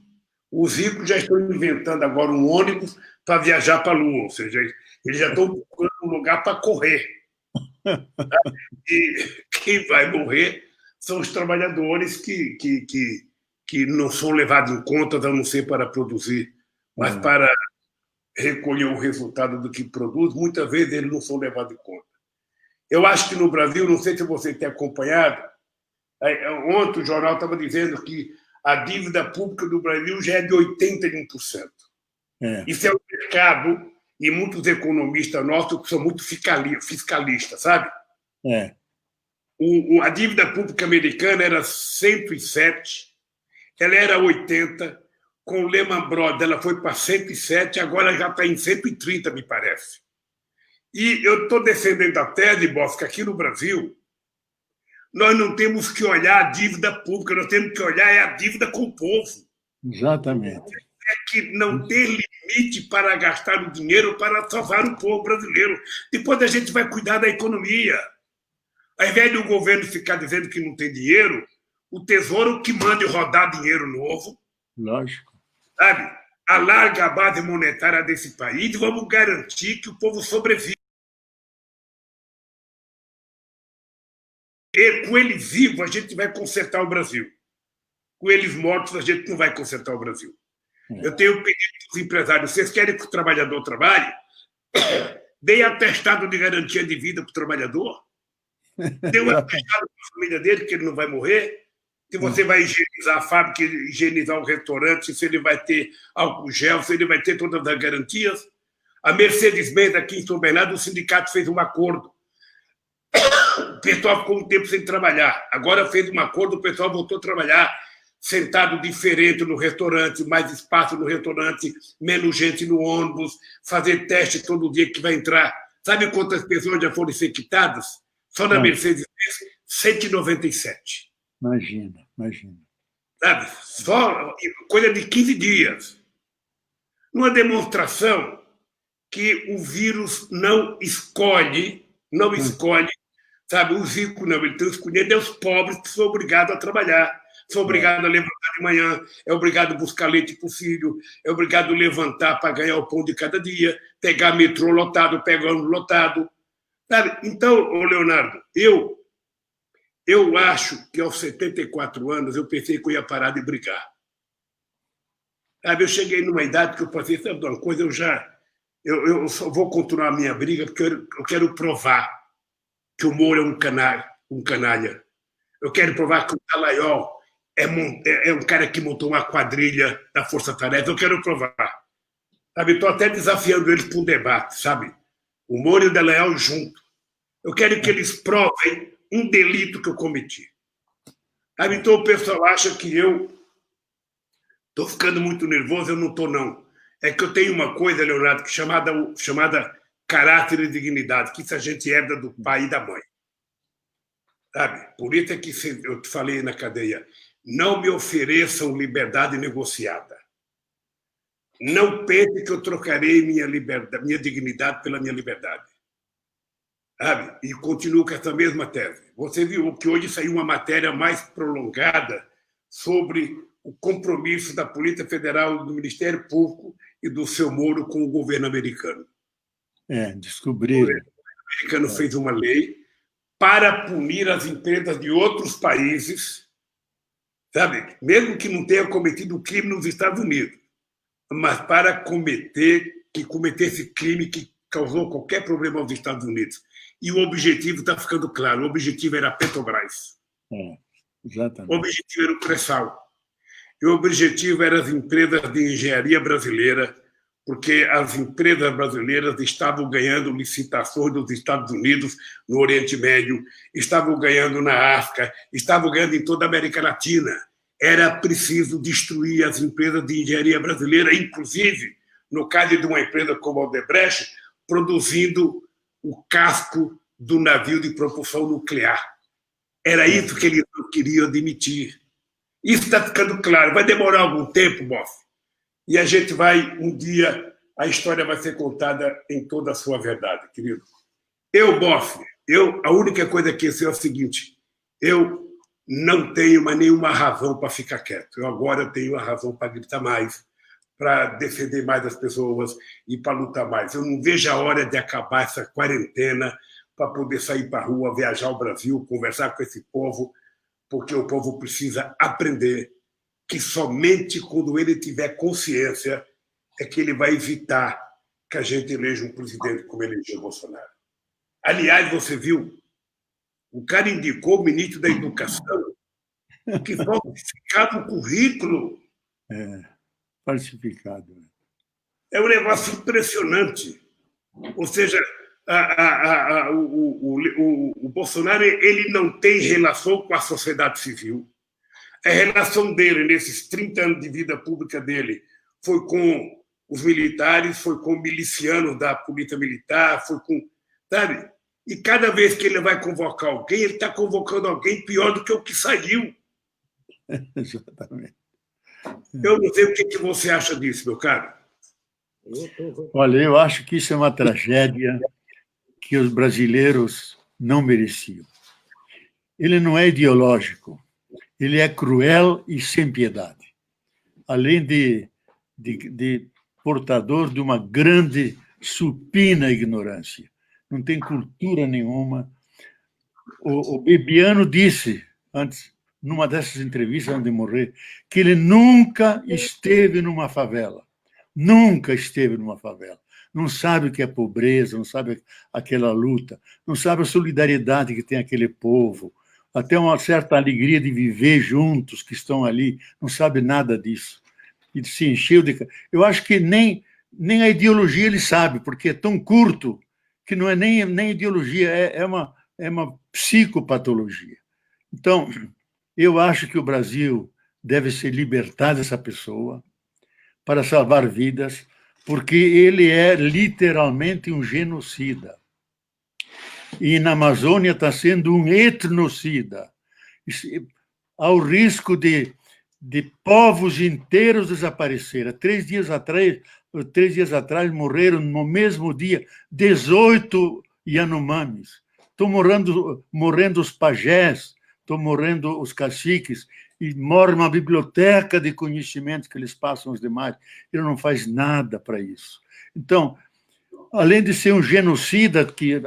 Os ricos já estão inventando agora um ônibus para viajar para a Lua, ou seja, eles já estão procurando um lugar para correr. E quem vai morrer são os trabalhadores que não são levados em conta, a não ser para produzir, mas para recolher o resultado do que produz. Muitas vezes eles não são levados em conta. Eu acho que no Brasil, não sei se você tem acompanhado, ontem o jornal estava dizendo que a dívida pública do Brasil já é de 81%. Isso é um mercado, e muitos economistas nossos que são muito fiscalistas, sabe? A dívida pública americana era 107, ela era 80, com o Lehman Brothers ela foi para 107, agora já está em 130, me parece. E eu estou defendendo a tese, Boff, que aqui no Brasil nós não temos que olhar a dívida pública, nós temos que olhar a dívida com o povo. Exatamente. é que não tem limite para gastar o dinheiro para salvar o povo brasileiro. Depois a gente vai cuidar da economia. Ao invés do governo ficar dizendo que não tem dinheiro, o Tesouro que mande rodar dinheiro novo. Lógico. Sabe? Alarga a base monetária desse país e vamos garantir que o povo sobreviva. E com eles vivos, a gente vai consertar o Brasil. Com eles mortos, a gente não vai consertar o Brasil. Eu tenho pedido para os empresários, vocês querem que o trabalhador trabalhe? Dê atestado de garantia de vida para o trabalhador. Dê um atestado para a família dele, que ele não vai morrer. Se você vai higienizar a fábrica, higienizar o restaurante, se ele vai ter álcool gel, se ele vai ter todas as garantias. A Mercedes-Benz, aqui em São Bernardo, o sindicato fez um acordo. O pessoal ficou um tempo sem trabalhar. Agora fez um acordo, o pessoal voltou a trabalhar sentado diferente no restaurante, mais espaço no restaurante, menos gente no ônibus, fazer teste todo dia que vai entrar. Sabe quantas pessoas já foram infectadas? Só na Mercedes-Benz, 197. Imagina. Sabe? Só coisa de 15 dias. Numa demonstração que o vírus não escolhe, sabe? Os ricos não, eles estão escolhendo os pobres que são obrigados a trabalhar, são obrigados a levantar de manhã, é obrigado a buscar leite para o filho, é obrigado a levantar para ganhar o pão de cada dia, pegar metrô lotado, pegar ônibus lotado. Sabe? Então, Leonardo, eu acho que aos 74 anos eu pensei que eu ia parar de brigar. Sabe? Eu cheguei numa idade que eu pensei, sabe uma coisa, eu só vou continuar a minha briga porque eu quero provar que o Moro é um canalha. Eu quero provar que o Dallagnol é um cara que montou uma quadrilha da Força Tarefa. Eu quero provar. Sabe? Estou até desafiando eles para um debate, sabe? O Moro e o Dallagnol junto. Eu quero que eles provem um delito que eu cometi. Sabe? Então o pessoal acha que eu estou ficando muito nervoso. Eu não estou, não. É que eu tenho uma coisa, Leonardo, que chamada caráter e dignidade, que isso a gente herda do pai e da mãe. Sabe? Por isso é que eu te falei na cadeia, não me ofereçam liberdade negociada. Não pense que eu trocarei minha dignidade pela minha liberdade. Sabe? E continuo com essa mesma tese. Você viu que hoje saiu uma matéria mais prolongada sobre o compromisso da Polícia Federal, do Ministério Público e do seu Moro com o governo americano. Descobriram. O governo americano fez uma lei para punir as empresas de outros países, sabe? Mesmo que não tenha cometido crime nos Estados Unidos, mas para que cometesse crime que causou qualquer problema aos Estados Unidos. E o objetivo está ficando claro, o objetivo era a Petrobras. Exatamente. O objetivo era o pré-sal. E o objetivo era as empresas de engenharia brasileira, porque as empresas brasileiras estavam ganhando licitações dos Estados Unidos no Oriente Médio, estavam ganhando na África, estavam ganhando em toda a América Latina. Era preciso destruir as empresas de engenharia brasileira, inclusive, no caso de uma empresa como a Odebrecht, produzindo o casco do navio de propulsão nuclear. Era isso que eles não queriam admitir. Isso está ficando claro. Vai demorar algum tempo, Boff. E a gente vai, um dia, a história vai ser contada em toda a sua verdade, querido. Boff, a única coisa que eu sei é o seguinte, eu não tenho mais nenhuma razão para ficar quieto. Eu agora tenho a razão para gritar mais, para defender mais as pessoas e para lutar mais. Eu não vejo a hora de acabar essa quarentena para poder sair para a rua, viajar ao Brasil, conversar com esse povo, porque o povo precisa aprender que somente quando ele tiver consciência é que ele vai evitar que a gente eleja um presidente como elegeu Bolsonaro. Aliás, você viu, o cara indicou o ministro da Educação que falsificava o currículo. Falsificado. É um negócio impressionante. Ou seja, o Bolsonaro ele não tem relação com a sociedade civil. A relação dele, nesses 30 anos de vida pública dele, foi com os militares, foi com milicianos da Polícia Militar, foi com... Sabe? E cada vez que ele vai convocar alguém, ele está convocando alguém pior do que o que saiu. Exatamente. Eu não sei o que você acha disso, meu caro. Olha, eu acho que isso é uma tragédia que os brasileiros não mereciam. Ele não é ideológico, ele é cruel e sem piedade. Além de portador de uma grande, supina ignorância. Não tem cultura nenhuma. O Bebiano disse, antes, numa dessas entrevistas antes de morrer, que ele nunca esteve numa favela. Nunca esteve numa favela. Não sabe o que é pobreza, não sabe aquela luta, não sabe a solidariedade que tem aquele povo, até uma certa alegria de viver juntos que estão ali, não sabe nada disso. E se encheu de... Eu acho que nem a ideologia ele sabe, porque é tão curto que não é nem ideologia, é uma psicopatologia. Então, eu acho que o Brasil deve se libertar dessa pessoa para salvar vidas, porque ele é literalmente um genocida. E na Amazônia está sendo um etnocida. Há o risco de povos inteiros desaparecerem. 3 dias atrás morreram no mesmo dia 18 Yanomamis. Estão morrendo os pajés, estão morrendo os caciques, e morre uma biblioteca de conhecimentos que eles passam aos demais. Ele não faz nada para isso. Então, além de ser um genocida que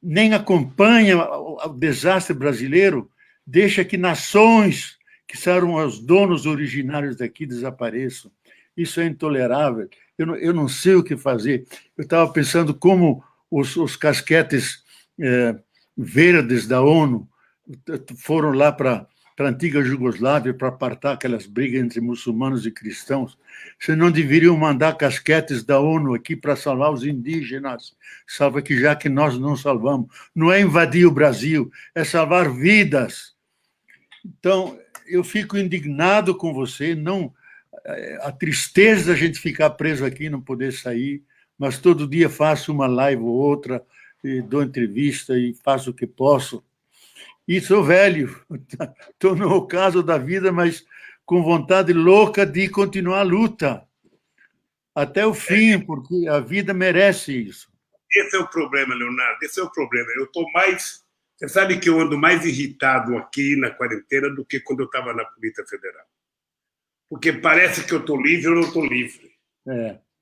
nem acompanha o desastre brasileiro, deixa que nações que eram os donos originários daqui desapareçam. Isso é intolerável. Eu não sei o que fazer. Eu estava pensando como os casquetes verdes da ONU foram lá para a antiga Jugoslávia para apartar aquelas brigas entre muçulmanos e cristãos. Vocês não deveriam mandar casquetes da ONU aqui para salvar os indígenas, salva que já que nós não salvamos. Não é invadir o Brasil, é salvar vidas. Então, eu fico indignado com você, não a tristeza da gente ficar preso aqui e não poder sair, mas todo dia faço uma live ou outra, e dou entrevista e faço o que posso. E sou velho, estou no ocaso da vida, mas com vontade louca de continuar a luta até o fim, porque a vida merece isso. Esse é o problema, Leonardo, esse é o problema. Eu estou mais... Você sabe que eu ando mais irritado aqui na quarentena do que quando eu estava na Polícia Federal. Porque parece que eu estou livre, eu não estou livre.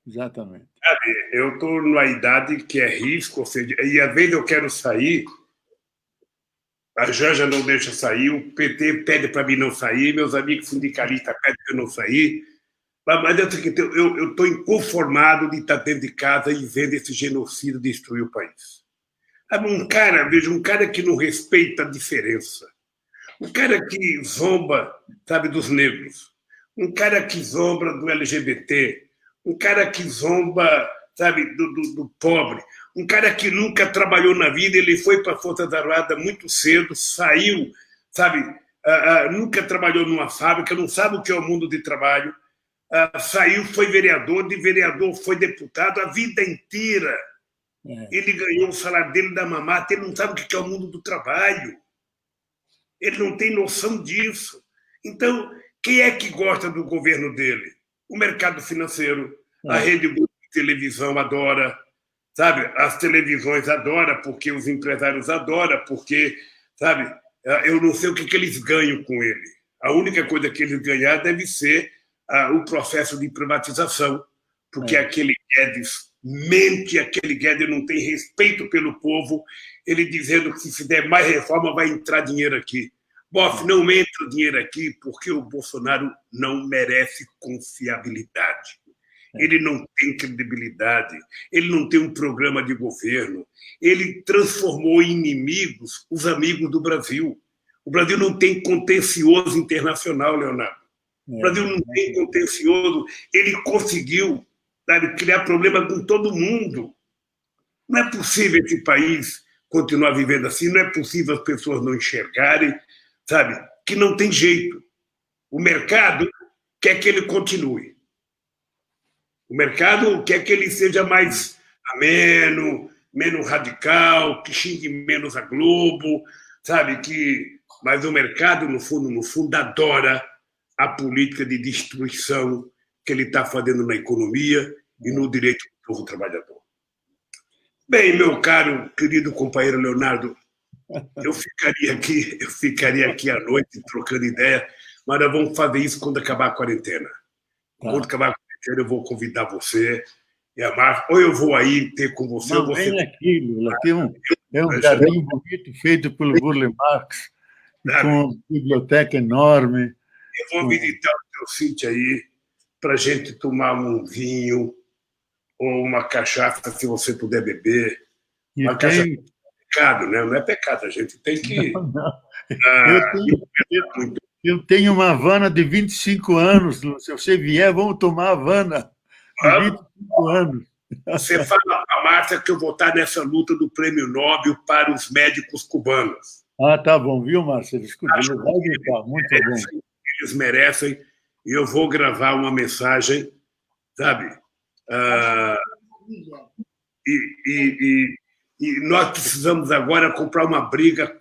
Exatamente. Sabe, eu estou numa idade que é risco, ou seja, e às vezes eu quero sair, a Janja não deixa sair, o PT pede para mim não sair, meus amigos sindicalistas pedem para eu não sair, mas eu estou inconformado de estar dentro de casa e vendo esse genocídio destruir o país. Um cara que não respeita a diferença, um cara que zomba, sabe, dos negros, um cara que zomba do LGBT, um cara que zomba, sabe, do pobre, um cara que nunca trabalhou na vida, ele foi para a Força Armada muito cedo, saiu, sabe, nunca trabalhou numa fábrica, não sabe o que é o mundo de trabalho, saiu, foi vereador, de vereador foi deputado a vida inteira. Ele ganhou o salário dele da mamata, ele não sabe o que é o mundo do trabalho. Ele não tem noção disso. Então, quem é que gosta do governo dele? O mercado financeiro, a Rede Globo de televisão adora, sabe? As televisões adoram, porque os empresários adoram, porque, sabe? Eu não sei o que eles ganham com ele. A única coisa que eles ganhar deve ser o processo de privatização, porque aquele Guedes mente, aquele Guedes não tem respeito pelo povo, ele dizendo que se fizer mais reforma vai entrar dinheiro aqui. Bof, não entra dinheiro aqui porque o Bolsonaro não merece confiabilidade. Ele não tem credibilidade, ele não tem um programa de governo, ele transformou em inimigos os amigos do Brasil. O Brasil não tem contencioso internacional, Leonardo. O Brasil não tem contencioso, ele conseguiu, sabe, criar problema com todo mundo. Não é possível esse país continuar vivendo assim, não é possível as pessoas não enxergarem, sabe, que não tem jeito. O mercado quer que ele continue. O mercado quer que ele seja mais ameno, menos radical, que xingue menos a Globo, sabe, mas o mercado, no fundo, adora a política de destruição que ele está fazendo na economia e no direito do povo trabalhador. Bem, meu caro, querido companheiro Leonardo, eu ficaria aqui à noite trocando ideia, mas nós vamos fazer isso quando acabar a quarentena. Quando acabar a quarentena, eu vou convidar você e a Márcia, ou eu vou aí ter com você. Não, vem aqui, Lula. É um jardim bonito feito pelo Burle Marx, com uma biblioteca enorme. Eu vou visitar o teu sítio aí para a gente tomar um vinho ou uma cachaça, se você puder beber. Uma cachaça é pecado, né? Não é pecado, a gente tem que... Eu tenho uma Havana de 25 anos, Lula. Se você vier, vamos tomar Havana de 25 anos. Você fala para a Márcia que eu vou estar nessa luta do Prêmio Nobel para os médicos cubanos. Tá bom, viu, Márcia? Desculpa, muito bom. Eles merecem, e eu vou gravar uma mensagem, sabe? E nós precisamos agora comprar uma briga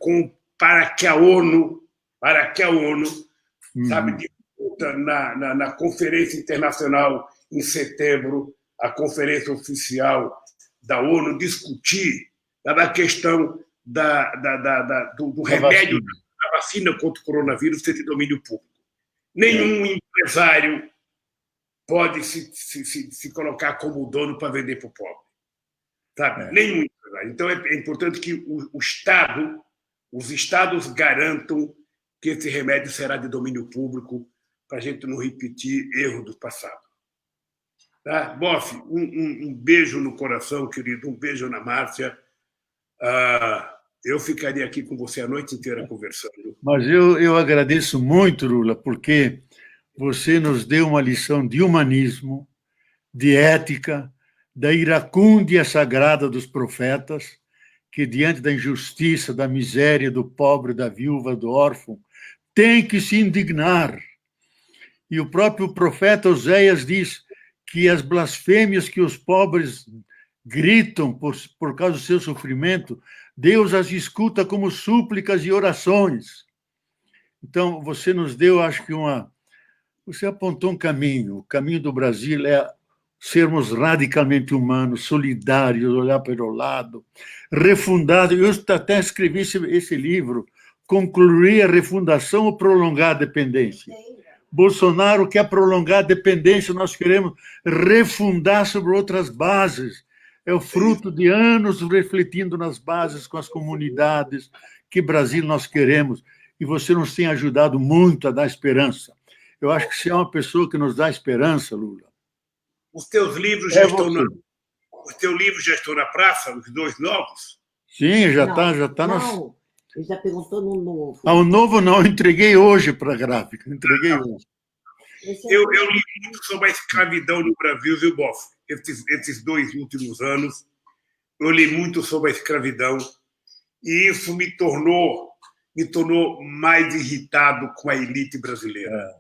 para que a ONU, sabe, discuta na Conferência Internacional em setembro, a conferência oficial da ONU, discutir a questão do remédio, da vacina contra o coronavírus ser de domínio público. Nenhum empresário pode se colocar como dono para vender para o pobre. Sabe? Nenhum empresário. Então, é importante que os estados garantam que esse remédio será de domínio público para a gente não repetir erro do passado. Tá? Boff, um beijo no coração, querido, um beijo na Márcia. Eu ficaria aqui com você a noite inteira conversando. Mas eu agradeço muito, Lula, porque você nos deu uma lição de humanismo, de ética, da iracúndia sagrada dos profetas, que diante da injustiça, da miséria, do pobre, da viúva, do órfão, tem que se indignar. E o próprio profeta Oséias diz que as blasfêmias que os pobres gritam por causa do seu sofrimento, Deus as escuta como súplicas e orações. Então, você nos deu, acho que você apontou um caminho. O caminho do Brasil é sermos radicalmente humanos, solidários, olhar para o lado, refundado. Eu até escrevi esse livro, Concluir a Refundação ou Prolongar a Dependência. Bolsonaro quer prolongar a dependência, nós queremos refundar sobre outras bases. É o fruto de anos refletindo nas bases, com as comunidades, que Brasil nós queremos. E você nos tem ajudado muito a dar esperança. Eu acho que você é uma pessoa que nos dá esperança, Lula. Os teus livros já estão na praça, os 2 novos? Sim, já está. Não, ele já perguntou no novo. O novo não, eu entreguei hoje para a gráfica. Entreguei hoje. Eu li muito sobre a escravidão no Brasil, viu, Boff? Esses 2 últimos anos, eu li muito sobre a escravidão e isso me tornou mais irritado com a elite brasileira.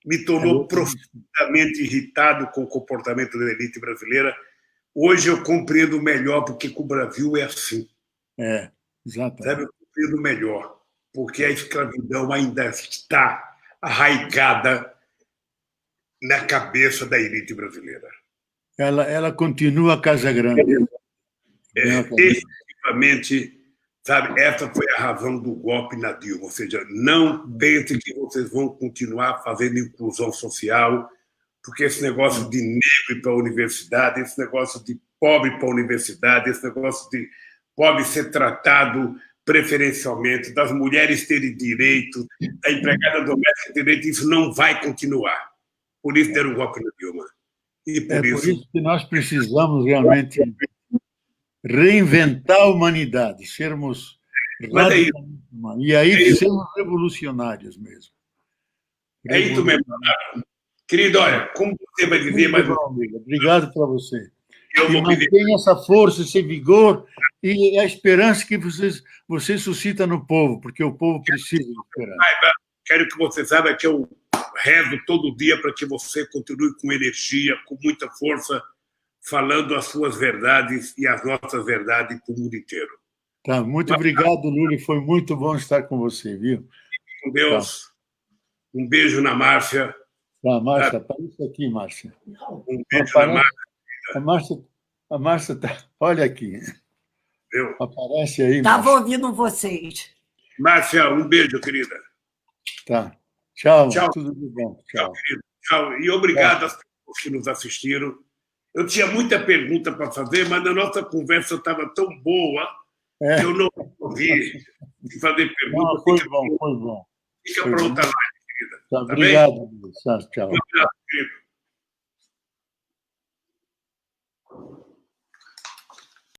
Me tornou profundamente irritado com o comportamento da elite brasileira. Hoje eu compreendo melhor porque o Brasil é assim. Exatamente. Sabe? Eu compreendo melhor, porque a escravidão ainda está arraigada na cabeça da elite brasileira. Ela continua Casa Grande. Efetivamente, sabe, essa foi a razão do golpe na Dilma. Ou seja, não pensem que vocês vão continuar fazendo inclusão social, porque esse negócio de negro ir para a universidade, esse negócio de pobre para a universidade, esse negócio de pobre ser tratado preferencialmente, das mulheres terem direito, da empregada doméstica ter direito, isso não vai continuar. Por isso deram um golpe na Dilma. E por isso que nós precisamos realmente reinventar a humanidade, sermos radicalmente humanos. E aí sermos revolucionários mesmo. É isso mesmo. Querido, olha, como você vai dizer mais uma vez. Obrigado para você. Que mantenha essa força, esse vigor e a esperança que você suscita no povo, porque o povo precisa de esperança. Quero que você saiba que eu rezo todo dia para que você continue com energia, com muita força, falando as suas verdades e as nossas verdades para o mundo inteiro. Tá, muito obrigado, Lula, foi muito bom estar com você, viu? Com Deus. Tá. Um beijo na Márcia. Tá, Márcia, aparece aqui, Márcia. Um beijo na Márcia. A Márcia tá... Olha aqui. Viu? Aparece aí, Estava Márcia. ouvindo vocês. Márcia, um beijo, querida. Tá. Tchau. Tchau. Tudo de bom. Tchau, querido. Tchau. E obrigado às pessoas que nos assistiram. Eu tinha muita pergunta para fazer, mas a nossa conversa estava tão boa que eu não ouvi fazer perguntas. Não, foi bom. Fica para outra live, querida. Tá, obrigado. Tchau. Um abraço.